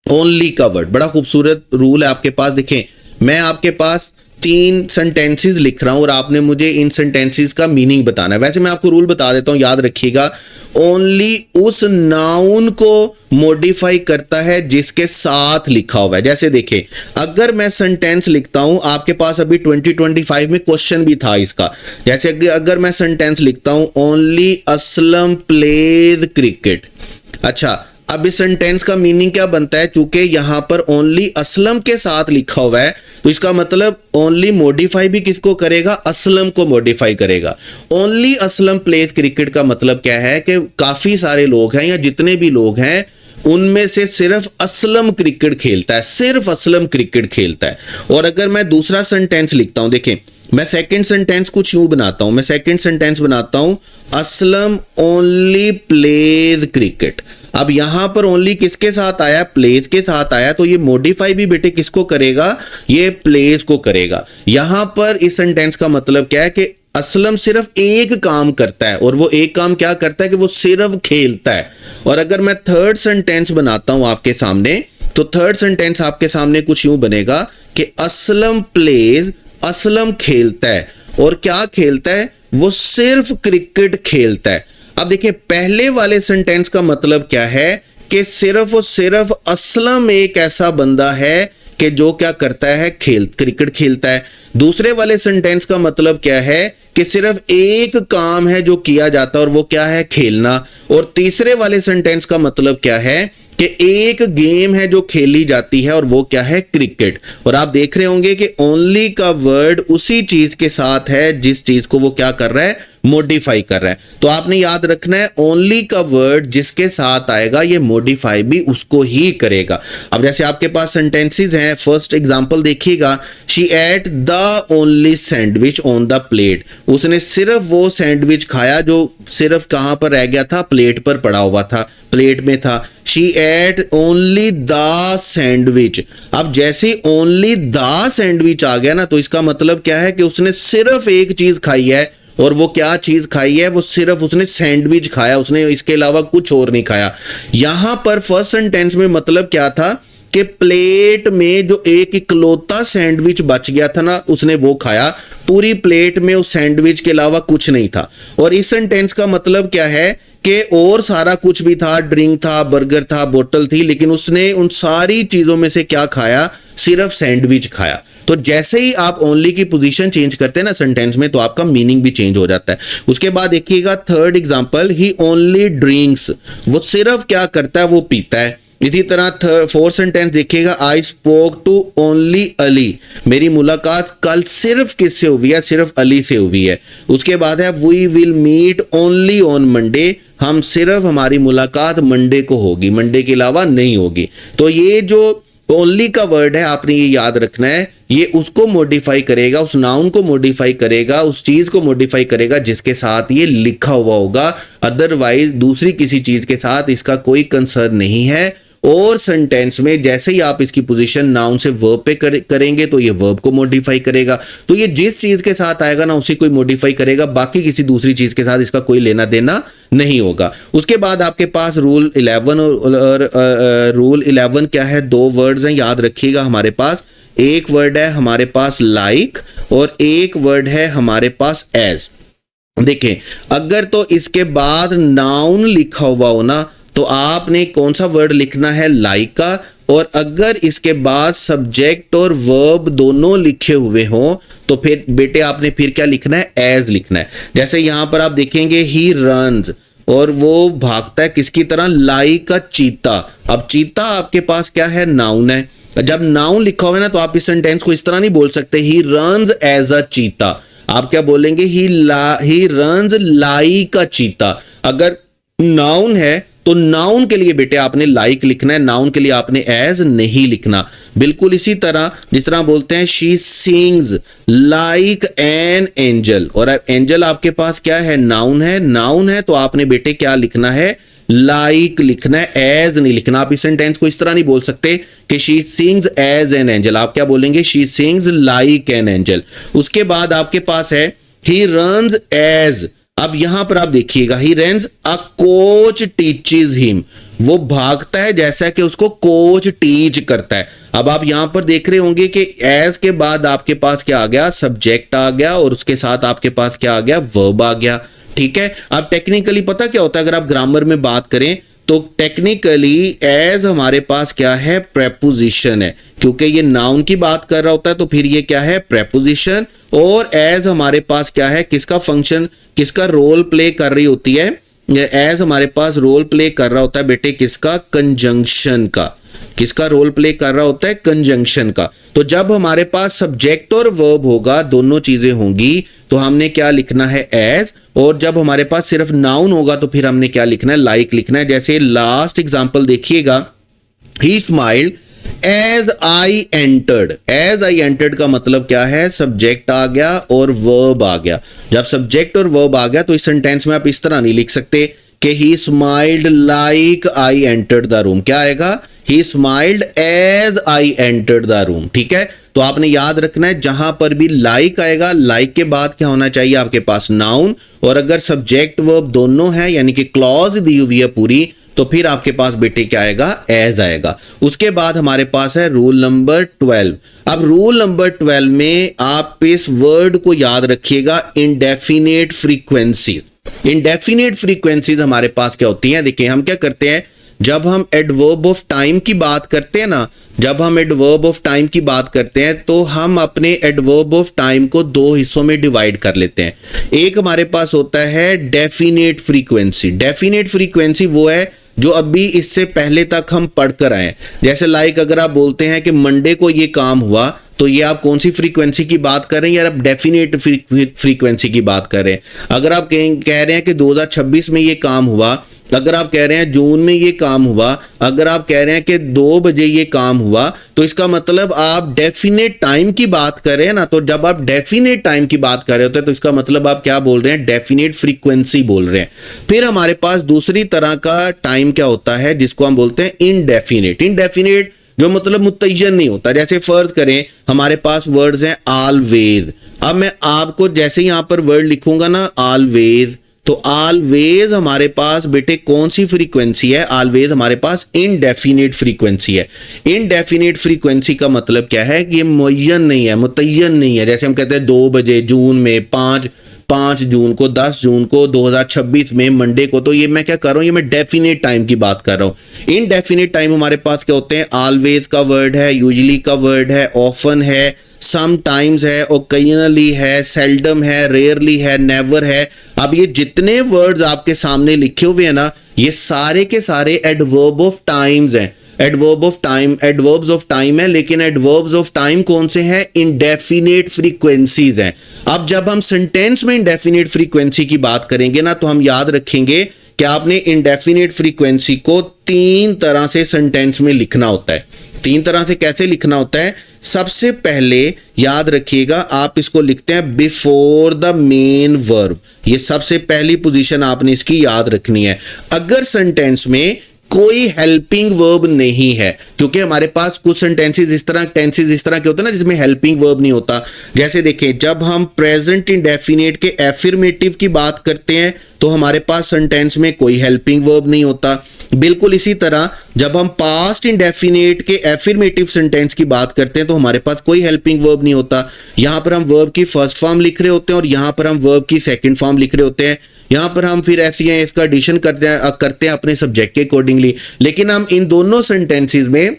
ओनली का वर्ड। बड़ा खूबसूरत रूल है आपके पास। देखें, मैं आपके पास 3 सेंटेंसेस लिख रहा हूं और आपने मुझे इन सेंटेंसेस का मीनिंग बताना है। वैसे मैं आपको रूल बता देता हूं, याद रखिएगा। ओनली उस नाउन को मॉडिफाई करता है जिसके साथ लिखा हुआ है। जैसे देखें, अगर मैं सेंटेंस लिखता हूं, आपके पास अभी 2025 में क्वेश्चन भी था इसका। जैसे अगर मैं सेंटेंस लिखता हूं ओनली असलम प्लेज क्रिकेट, अच्छा अब इस सेंटेंस का मीनिंग क्या बनता है, चूंकि यहां पर ओनली असलम के साथ लिखा हुआ है तो इसका मतलब ओनली मॉडिफाई भी किसको करेगा, असलम को मॉडिफाई करेगा। ओनली असलम प्लेज क्रिकेट का मतलब क्या है कि काफी सारे लोग हैं या जितने भी लोग हैं उनमें से सिर्फ असलम क्रिकेट खेलता है, सिर्फ असलम क्रिकेट खेलता है। और अगर मैं दूसरा सेंटेंस लिखता हूं, देखें मैं सेकंड सेंटेंस कुछ यूं बनाता हूं, मैं सेकंड सेंटेंस बनाता हूं असलम ओनली प्लेज क्रिकेट। अब यहां पर ओनली किसके साथ आया, प्लेस के साथ आया, तो ये मॉडिफाई भी बेटे किसको करेगा, ये प्लेस को करेगा। यहां पर इस सेंटेंस का मतलब क्या है कि असलम सिर्फ एक काम करता है, और वो एक काम क्या करता है कि वो सिर्फ खेलता है। और अगर मैं थर्ड सेंटेंस बनाता हूं आपके सामने, तो थर्ड सेंटेंस आपके सामने कुछ यूं बनेगा कि असलम प्लेज, असलम खेलता है, और क्या खेलता है, वो सिर्फ क्रिकेट खेलता है। अब देखिए, पहले वाले सेंटेंस का मतलब क्या है कि सिर्फ और सिर्फ असलम एक ऐसा बंदा है कि जो क्या करता है, क्रिकेट खेलता है। दूसरे वाले सेंटेंस का मतलब क्या है कि सिर्फ एक काम है जो किया जाता है और वो क्या है, खेलना। और तीसरे वाले सेंटेंस का मतलब क्या है कि एक गेम है जो खेली जाती है और वो क्या है, क्रिकेट। और आप देख रहे होंगे कि ओनली का वर्ड उसी चीज के साथ है जिस चीज को वो क्या कर रहा है, मॉडिफाई कर रहा है। तो आपने याद रखना है ओनली का वर्ड जिसके साथ आएगा ये मॉडिफाई भी उसको ही करेगा। अब जैसे आपके पास सेंटेंसेस हैं, फर्स्ट एग्जांपल देखिएगा, she at the only sandwich on the plate, उसने सिर्फ वो सैंडविच खाया जो सिर्फ कहां पर रह गया था, प्लेट पर पड़ा हुआ था, प्लेट में था। She ate only the sandwich. अब जैसे ओनली द सैंडविच आ गया ना, तो इसका मतलब क्या है कि उसने सिर्फ एक चीज खाई है, और वो क्या चीज खाई है, वो सिर्फ उसने सैंडविच खाया, उसने इसके अलावा कुछ और नहीं खाया। यहां पर फर्स्ट सेंटेंस में मतलब क्या था कि प्लेट में जो एक इकलौता सैंडविच बच गया था ना, उसने वो खाया, पूरी प्लेट में उस सैंडविच के अलावा कुछ नहीं था। और इस सेंटेंस का मतलब क्या है कि और सारा कुछ भी था, ड्रिंक था, बर्गर था, बोतल थी, लेकिन उसने उन सारी चीजों में से क्या खाया, सिर्फ सैंडविच खाया। तो जैसे ही आप ओनली की पोजीशन चेंज करते हैं ना सेंटेंस में, तो आपका मीनिंग भी चेंज हो जाता है। उसके बाद देखिएगा थर्ड एग्जांपल, ही ओनली ड्रिंक्स, वो सिर्फ क्या करता है, वो पीता है। इसी तरह फोर्थ सेंटेंस देखिएगा, I spoke to only Ali, मेरी मुलाकात कल सिर्फ किससे हुई है, सिर्फ अली से हुई है। उसके बाद है we will meet only on Monday, हम सिर्फ हमारी मुलाकात मंडे को होगी, मंडे के अलावा नहीं होगी। तो ये जो ओनली का वर्ड है आपने ये याद रखना है, ये उसको मॉडिफाई करेगा, उस नाउन को मॉडिफाई करेगा, उस चीज को मॉडिफाई करेगा जिसके साथ ये लिखा हुआ होगा। अदरवाइज दूसरी किसी चीज के साथ इसका कोई कंसर्न नहीं है। और सेंटेंस में जैसे ही आप इसकी पोजीशन नाउन से वर्ब पे करेंगे तो ये वर्ब को मॉडिफाई करेगा। तो ये जिस चीज के साथ आएगा ना उसी को मॉडिफाई करेगा, बाकी किसी दूसरी चीज के साथ इसका कोई लेना देना नहीं होगा। उसके बाद आपके पास रूल 11 और रूल 11 क्या है, 2 वर्ड्स हैं, याद रखिएगा। हमारे पास एक वर्ड है हमारे पास लाइक और एक वर्ड है हमारे पास एज। देखें, अगर तो इसके बाद नाउन लिखा हुआ हो ना तो आपने कौन सा वर्ड लिखना है, लाइक का। और अगर इसके बाद सब्जेक्ट और वर्ब दोनों लिखे हुए हों तो फिर बेटे आपने फिर क्या लिखना है, एज लिखना है। जैसे यहां पर आप देखेंगे ही रन्स, और वो भागता है किसकी तरह, लाइक अ चीता। अब चीता आपके पास क्या है, नाउन है। जब नाउन लिखा हुआ है ना तो आप इस सेंटेंस को इस तरह नहीं बोल सकते ही रन्स एज अ चीता। आप क्या बोलेंगे, ही रन्स लाइक अ चीता। अगर नाउन है तो नाउन के लिए बेटे आपने लाइक लिखना है, नाउन के लिए आपने एज नहीं लिखना। बिल्कुल इसी तरह जिस तरह बोलते हैं she sings like an angel, और एंजल आपके पास क्या है, नाउन है। नाउन है तो आपने बेटे क्या लिखना है, लाइक लिखना है, एज नहीं लिखना। आप इस सेंटेंस को इस तरह नहीं बोल सकते कि she sings as an angel. आप क्या बोलेंगे, she sings like an angel. उसके बाद आपके पास है ही रन्स एज। अब यहां पर आप देखिएगा he runs a coach teaches him, वो भागता है जैसा कि उसको कोच टीच करता है। अब आप यहां पर देख रहे होंगे कि एज के बाद आपके पास क्या आ गया, सब्जेक्ट आ गया, और उसके साथ आपके पास क्या आ गया, वर्ब आ गया। ठीक है, अब टेक्निकली पता क्या होता है, अगर आप ग्रामर में बात करें तो टेक्निकली एज हमारे पास क्या है, प्रेपोजिशन है, क्योंकि ये नाउन की बात कर रहा होता है तो फिर ये क्या है, प्रेपोजिशन। और एज हमारे पास क्या है, किसका फंक्शन, किसका रोल प्ले कर रही होती है, एज हमारे पास रोल प्ले कर रहा होता है बेटे किसका, कंजंक्शन का। किसका रोल प्ले कर रहा होता है, कंजंक्शन का। तो जब हमारे पास सब्जेक्ट और वर्ब होगा, दोनों चीजें होंगी, तो हमने क्या लिखना है, एज। और जब हमारे पास सिर्फ नाउन होगा तो फिर हमने क्या लिखना है, लाइक लिखना है। जैसे लास्ट एग्जांपल देखिएगा, he smiled as I entered. As I entered का मतलब क्या है, सब्जेक्ट आ गया और वर्ब आ गया। जब सब्जेक्ट और वर्ब आ गया तो इस सेंटेंस में आप इस तरह नहीं लिख सकते कि he smiled like I entered the room. क्या आएगा, he smiled as I entered the room. ठीक है, तो आपने याद रखना है जहां पर भी लाइक आएगा, लाइक के बाद क्या होना चाहिए आपके पास, नाउन। और अगर सब्जेक्ट वर्ब दोनों है यानी कि क्लॉज दी हुई है पूरी, तो फिर आपके पास बेटे क्या आएगा, एज आएगा। उसके बाद हमारे पास है रूल नंबर 12। अब रूल नंबर 12 में आप इस वर्ड को याद रखिएगा, इंडेफिनेट फ्रीक्वेंसीज। इंडेफिनेट फ्रीक्वेंसीज हमारे पास क्या होती हैं, देखिए हम क्या करते हैं, जब हम एडवर्ब ऑफ टाइम की बात करते हैं ना, जब हम एडवर्ब ऑफ टाइम की बात करते हैं तो हम अपने एडवर्ब ऑफ टाइम को दो हिस्सों में डिवाइड कर लेते हैं। एक हमारे पास होता है डेफिनेट फ्रीक्वेंसी। डेफिनेट फ्रीक्वेंसी वो है जो अभी इससे पहले तक हम पढ़ कर आए। जैसे लाइक अगर आप बोलते हैं कि मंडे को ये काम हुआ, तो ये आप कौन सी फ्रीक्वेंसी की बात कर रहे हैं, या आप डेफिनेट फ्रीक्वेंसी की बात कर रहे हैं। अगर आप कह रहे हैं कि 2026 में ये काम हुआ, अगर आप कह रहे हैं जून में ये काम हुआ, अगर आप कह रहे हैं कि 2 बजे ये काम हुआ, तो इसका मतलब आप डेफिनेट टाइम की बात कर रहे हैं ना। तो जब आप डेफिनेट टाइम की बात कर रहे होते हैं तो इसका मतलब आप क्या बोल रहे हैं, डेफिनेट फ्रीक्वेंसी बोल रहे हैं। फिर हमारे पास दूसरी तरह का टाइम क्या होता है, जिसको हम बोलते हैं इनडेफिनेट। इनडेफिनेट जो मतलब मुतय्यन नहीं होता। जैसे फर्ज करें हमारे पास वर्ड्स हैं ऑलवेज। अब मैं आपको जैसे यहां पर वर्ड लिखूंगा ना ऑलवेज, तो ऑलवेज हमारे पास बेटे कौन सी फ्रीक्वेंसी है, ऑलवेज हमारे पास इनडेफिनेट फ्रीक्वेंसी है। इनडेफिनेट फ्रीक्वेंसी का मतलब क्या है कि ये मुय्यन नहीं है, मुतय्यन नहीं है। जैसे हम कहते हैं 2 बजे जून में, 5 जून को, 10 जून को, 2026 में, मंडे को, तो ये मैं क्या कर रहा हूं, ये मैं डेफिनेट टाइम की बात कर रहा हूं। इनडेफिनेट टाइम हमारे पास क्या होते हैं, ऑलवेज का वर्ड है, यूजुअली का वर्ड है, ऑफन है, समटाइम्स है, ओकेजनली है, सेल्डम है, रेयरली है, नेवर है। अब ये जितने वर्ड्स आपके सामने लिखे हुए हैं ना, ये सारे के सारे एडवर्ब ऑफ टाइम्स हैं। Adverb of time, adverbs of time है, लेकिन एडवर्ब्स ऑफ टाइम कौन से हैं, इंडेफिनेट फ्रीक्वेंसीज हैं। अब जब हम सेंटेंस में इंडेफिनेट फ्रीक्वेंसी की बात करेंगे ना, तो हम याद रखेंगे कि आपने इंडेफिनेट फ्रीक्वेंसी को 3 तरह से सेंटेंस में लिखना होता है। 3 तरह से कैसे लिखना होता है, सबसे पहले याद रखिएगा आप इसको लिखते हैं बिफोर द मेन वर्ब। ये सबसे पहली पोजीशन आपने इसकी याद रखनी है। अगर सेंटेंस में कोई हेल्पिंग वर्ब नहीं है, क्योंकि हमारे पास कुछ टेंसेस इस तरह के होते हैं ना जिसमें हेल्पिंग वर्ब नहीं होता। जैसे देखिए जब हम प्रेजेंट इंडेफिनेट के एफर्मेटिव की बात करते हैं तो हमारे पास सेंटेंस में कोई हेल्पिंग वर्ब नहीं होता। बिल्कुल इसी तरह जब हम पास्ट इंडेफिनेट के एफर्मेटिव सेंटेंस की बात करते हैं तो हमारे पास कोई हेल्पिंग वर्ब नहीं होता। यहां पर हम वर्ब की फर्स्ट फॉर्म लिख रहे होते हैं और यहां पर हम वर्ब की सेकंड फॉर्म लिख रहे होते हैं। यहां पर हम फिर ऐसे ही इसका एडिशन करते हैं अपने सब्जेक्ट के अकॉर्डिंगली। लेकिन हम इन दोनों सेंटेंसेस में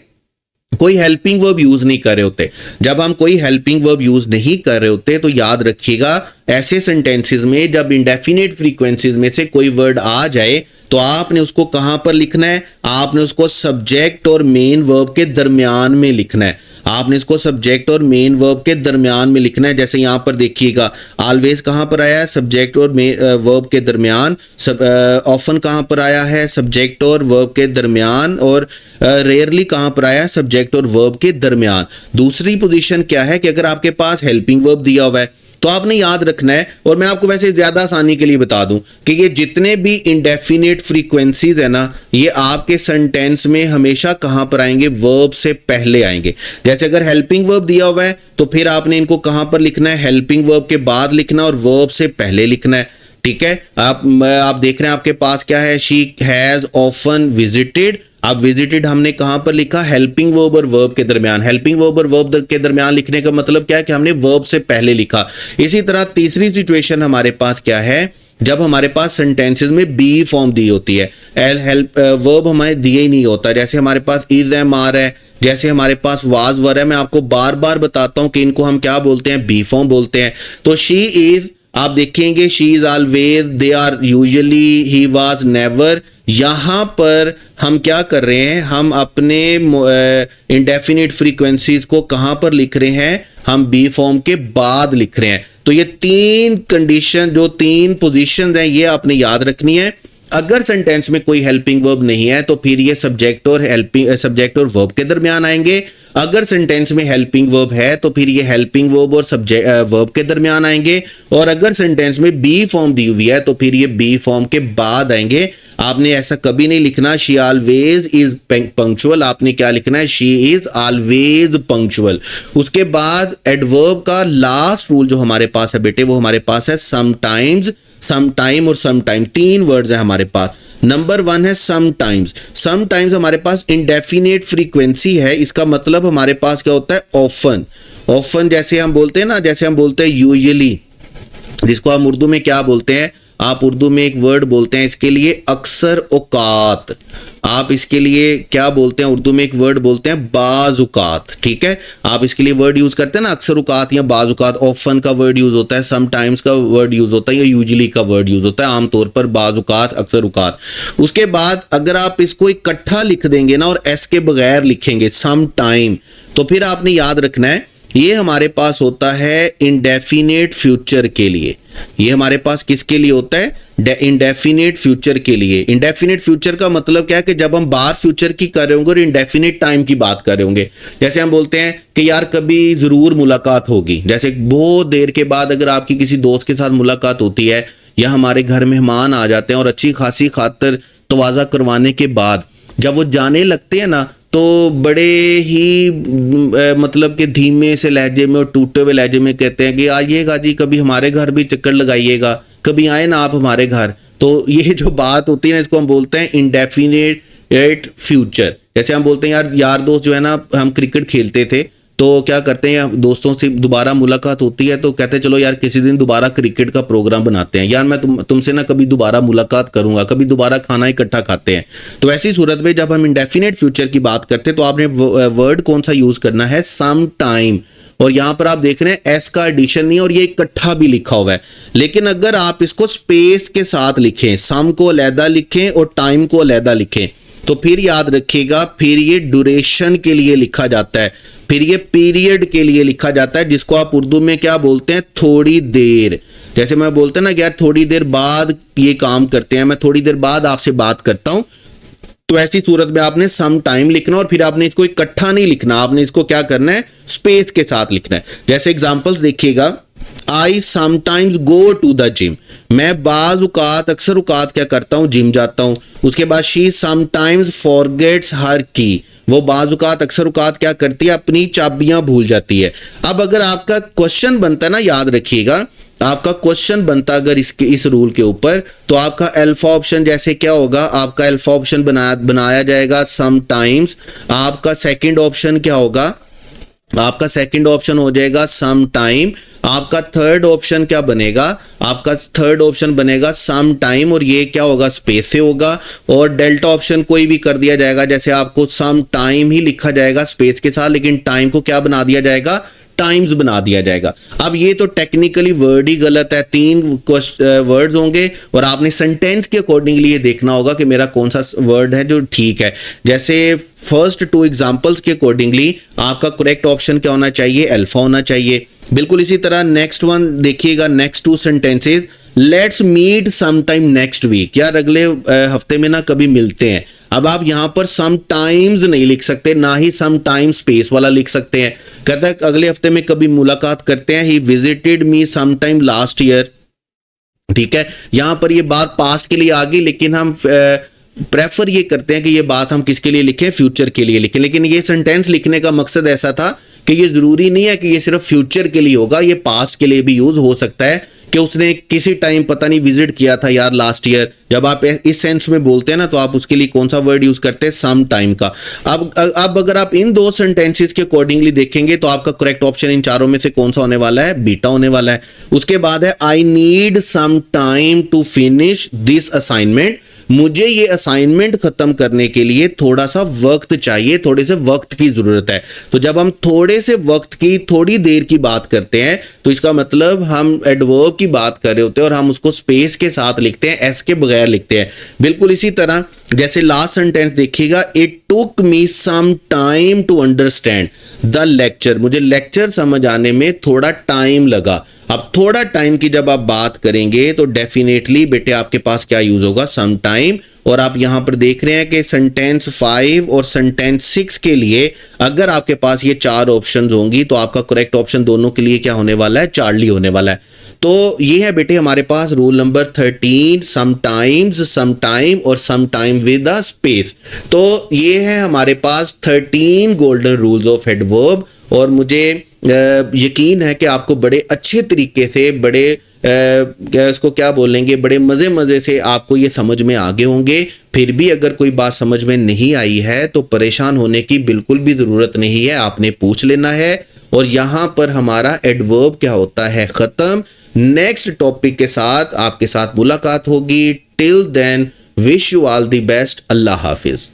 कोई हेल्पिंग वर्ब यूज नहीं कर रहे होते। जब हम कोई हेल्पिंग वर्ब यूज नहीं कर रहे होते तो याद रखिएगा ऐसे सेंटेंसेस में जब इंडेफिनिट फ्रीक्वेंसीज में से कोई वर्ड आ जाए तो आपने उसको कहां पर लिखना है, आपने उसको सब्जेक्ट और मेन वर्ब के दरमियान में लिखना है। आपने इसको सब्जेक्ट और मेन वर्ब के दरमियान में लिखना है। जैसे यहां पर देखिएगा ऑलवेज कहां पर आया है, सब्जेक्ट और वर्ब के दरमियान। ऑफन कहां पर आया है, सब्जेक्ट और वर्ब के दरमियान। और रेयरली कहां पर आया है, सब्जेक्ट और वर्ब के दरमियान। दूसरी पोजीशन क्या है कि अगर आपके पास हेल्पिंग वर्ब दिया हुआ है तो आपने याद रखना है, और मैं आपको वैसे ज्यादा आसानी के लिए बता दूं कि ये जितने भी इंडेफिनिट फ्रीक्वेंसीज है ना, ये आपके सेंटेंस में हमेशा कहां पर आएंगे, वर्ब से पहले आएंगे। जैसे अगर हेल्पिंग वर्ब दिया हुआ है तो फिर आपने इनको कहां पर लिखना है, हेल्पिंग वर्ब के बाद लिखना और वर्ब से पहले लिखना है। ठीक है, आप देख रहे हैं आपके पास क्या है, शी हैज ऑफन विजिटेड। अब विजिटेड हमने कहां पर लिखा, हेल्पिंग वर्ब और वर्ब के दरमियान। हेल्पिंग वर्ब और वर्ब के दरमियान लिखने का मतलब क्या है कि हमने वर्ब से पहले लिखा। इसी तरह तीसरी सिचुएशन हमारे पास क्या है, जब हमारे पास सेंटेंसेस में बी फॉर्म दी होती है, वर्ब हमारे दिए ही नहीं होता। जैसे हमारे पास इज एम आर है, जैसे हमारे पास वाज वर है। मैं आपको बार बार बताता हूं कि इनको हम क्या बोलते हैं, बी फॉर्म बोलते हैं। तो शी इज, आप देखेंगे she is always, they are usually, he was never. यहां पर हम क्या कर रहे हैं, हम अपने इंडेफिनिट फ्रीक्वेंसीज को कहां पर लिख रहे हैं, हम बी फॉर्म के बाद लिख रहे हैं। तो ये तीन कंडीशन, जो तीन पोजीशंस हैं, ये आपने याद रखनी है। अगर सेंटेंस में कोई हेल्पिंग वर्ब नहीं है तो फिर ये सब्जेक्ट और वर्ब के दरमियान आएंगे। अगर सेंटेंस में हेल्पिंग वर्ब है तो फिर ये हेल्पिंग वर्ब और वर्ब के दरमियान आएंगे। और अगर सेंटेंस में बी फॉर्म दी हुई है तो फिर ये बी फॉर्म के बाद आएंगे। आपने ऐसा कभी नहीं लिखना शी ऑलवेज इज पंक्चुअल, आपने क्या लिखना है, शी इज ऑलवेज पंक्चुअल। उसके बाद एडवर्ब का लास्ट रूल जो हमारे पास है बेटे, वो हमारे पास है समटाइम्स, समटाइम और समटाइम। तीन वर्ड्स हैं हमारे पास। नंबर वन है समटाइम्स। समटाइम्स हमारे पास इंडेफिनिट फ्रीक्वेंसी है, इसका मतलब हमारे पास क्या होता है, ऑफन। ऑफन जैसे हम बोलते हैं ना, जैसे हम बोलते हैं यूजुअली, जिसको हम उर्दू में क्या बोलते हैं, आप उर्दू में एक वर्ड बोलते हैं इसके लिए, अक्सर औकात। आप इसके लिए क्या बोलते हैं, उर्दू में एक वर्ड बोलते हैं, बाज़-औकात। ठीक है, आप इसके लिए वर्ड यूज करते हैं ना, अक्सर औकात या बाज़-औकात। ऑफन का वर्ड यूज होता है, समटाइम्स का वर्ड यूज होता है, या यूजुअली का वर्ड यूज होता है। आमतौर पर बाज़-औकात, अक्सर औकात। उसके बाद अगर आप इसको इकट्ठा लिख देंगे ना और एस के बगैर लिखेंगे समटाइम, तो फिर आपने याद रखना है ये हमारे पास होता है इंडेफिनिट फ्यूचर के लिए। ये हमारे पास किसके लिए होता है, इंडेफिनिट फ्यूचर के लिए। इंडेफिनिट फ्यूचर का मतलब क्या है कि जब हम बाहर फ्यूचर की कर रहे होंगे और इंडेफिनिट टाइम की बात कर रहे होंगे। जैसे हम बोलते हैं कि यार कभी जरूर मुलाकात होगी, जैसे बहुत देर के बाद अगर आपकी किसी दोस्त के साथ मुलाकात होती है, या हमारे घर मेहमान आ जाते हैं और अच्छी खासी खातर तवाज़ा करवाने के बाद जब वो जाने लगते हैं ना, तो बड़े ही मतलब कि धीमे से लहजे में और टूटे हुए लहजे में कहते हैं कि आइएगा जी, कभी हमारे घर भी चक्कर लगाइएगा, कभी आए ना आप हमारे घर। तो ये जो बात होती है ना, इसको हम बोलते हैं इंडेफिनिट फ्यूचर। जैसे हम बोलते हैं यार दोस्त जो है ना, हम क्रिकेट खेलते थे तो क्या करते हैं, दोस्तों से दोबारा मुलाकात होती है तो कहते हैं चलो यार किसी दिन दोबारा क्रिकेट का प्रोग्राम बनाते हैं, यार मैं तुमसे ना कभी दोबारा मुलाकात करूंगा, कभी दोबारा खाना इकट्ठा खाते हैं। तो ऐसी सूरत में जब हम इंडेफिनिट फ्यूचर की बात करते हैं तो आपने वर्ड कौन सा यूज करना है, सम टाइम। और यहां पर आप देख रहे हैं एस का एडिशन नहीं और ये इकट्ठा भी लिखा हुआ है। लेकिन अगर आप इसको स्पेस के साथ लिखें, सम को अलहदा लिखें और टाइम को अलहदा लिखें, तो फिर याद रखिएगा फिर ये ड्यूरेशन के लिए लिखा जाता है, फिर ये पीरियड के लिए लिखा जाता है, जिसको आप उर्दू में क्या बोलते हैं, थोड़ी देर। जैसे मैं बोलता ना कि यार थोड़ी देर बाद ये काम करते हैं, मैं थोड़ी देर बाद आपसे बात करता हूं। तो ऐसी सूरत में आपने सम टाइम लिखना और फिर आपने इसको इकट्ठा नहीं लिखना, आपने इसको क्या करना है, स्पेस के साथ लिखना है। जैसे एग्जांपल्स देखिएगा, I sometimes go to the gym, मैं बाज औकात अक्सर औकात क्या करता हूं, जिम जाता हूं। उसके बाद शी समटाइम्स फॉरगेट्स हर की, वो बाज औकात अक्सर औकात क्या करती है, अपनी चाबियां भूल जाती है। अब अगर आपका क्वेश्चन बनता है ना, याद रखिएगा आपका क्वेश्चन बनता अगर इस रूल के ऊपर, तो आपका अल्फा ऑप्शन जैसे क्या होगा, आपका अल्फा ऑप्शन बनाया जाएगा समटाइम्स। आपका सेकंड ऑप्शन क्या होगा, आपका सेकंड ऑप्शन हो जाएगा सम टाइम। आपका थर्ड ऑप्शन क्या बनेगा, आपका थर्ड ऑप्शन बनेगा सम टाइम, और ये क्या होगा, स्पेस से होगा, और डेल्टा ऑप्शन कोई भी कर दिया जाएगा, जैसे आपको सम टाइम ही लिखा जाएगा स्पेस के साथ, लेकिन टाइम को क्या बना दिया जाएगा, टाइम्स बना दिया जाएगा। अब ये तो टेक्निकली वर्ड ही गलत है, 3 वर्ड्स होंगे और आपने सेंटेंस के अकॉर्डिंगली ये देखना होगा कि मेरा कौन सा वर्ड है जो ठीक है। जैसे फर्स्ट 2 एग्जांपल्स के अकॉर्डिंगली आपका करेक्ट ऑप्शन क्या होना चाहिए, अल्फा होना चाहिए। बिल्कुल इसी तरह नेक्स्ट वन देखिएगा, next 2 sentences, let's meet some time next week, यार अगले हफ्ते में ना कभी मिलते हैं। अब आप यहां पर सम टाइम्स नहीं लिख सकते, ना ही सम टाइम स्पेस वाला लिख सकते हैं। कहता है अगले हफ्ते में कभी मुलाकात करते हैं, he visited me some time last year. ठीक है, यहां पर ये बात पास्ट के लिए आ गई, लेकिन हम प्रेफर ये करते हैं कि ये बात हम किसके लिए लिखें, फ्यूचर के लिए लिखें। लेकिन ये सेंटेंस लिखने का मकसद ऐसा था कि ये जरूरी नहीं है कि ये सिर्फ फ्यूचर के लिए होगा, ये पास्ट के लिए भी यूज हो सकता है कि उसने किसी टाइम पता नहीं विजिट किया था यार लास्ट ईयर। जब आप इस सेंस में बोलते हैं ना, तो आप उसके लिए कौन सा वर्ड यूज करते हैं, सम टाइम का। अब अगर आप इन 2 सेंटेंसेस के अकॉर्डिंगली देखेंगे तो आपका करेक्ट ऑप्शन इन चारों में से कौन सा होने वाला है, बीटा होने वाला है। उसके बाद है I need some time to finish this assignment, मुझे ये असाइनमेंट खत्म करने के लिए थोड़ा सा वक्त चाहिए, थोड़े से वक्त की जरूरत है। तो जब हम थोड़े से वक्त की, थोड़ी देर की बात करते हैं, तो इसका मतलब हम एडवर्ब की बात कर रहे होते हैं और हम उसको स्पेस के साथ लिखते हैं, एस के बगैर लिखते हैं। बिल्कुल इसी तरह जैसे लास्ट सेंटेंस देखिएगा, it took me some time to understand the lecture, मुझे लेक्चर समझ आने में थोड़ा टाइम लगा। अब थोड़ा टाइम की जब आप बात करेंगे तो डेफिनेटली बेटे आपके पास क्या यूज होगा, सम टाइम। और आप यहां पर देख रहे हैं कि सेंटेंस 5 और सेंटेंस 6 के लिए अगर आपके पास ये 4 ऑप्शंस होंगी तो आपका करेक्ट ऑप्शन दोनों के लिए क्या होने वाला है, चार्ली होने वाला है। तो ये है बेटे हमारे पास rule number 13, sometimes, some time और some time with a space. तो ये है हमारे पास 13 गोल्डन रूल्स ऑफ एडवर्ब, और मुझे यकीन है कि आपको बड़े अच्छे तरीके से, बड़े इसको क्या बोलेंगे, बड़े मज़े से आपको ये समझ में आ गए होंगे। फिर भी अगर कोई बात समझ में नहीं आई है तो परेशान होने की बिल्कुल भी ज़रूरत नहीं है, आपने पूछ लेना है। और यहाँ पर हमारा एडवर्ब क्या होता है, ख़त्म। नेक्स्ट टॉपिक के साथ आपके साथ मुलाकात होगी। Till then wish you all the best. अल्लाह हाफिज़।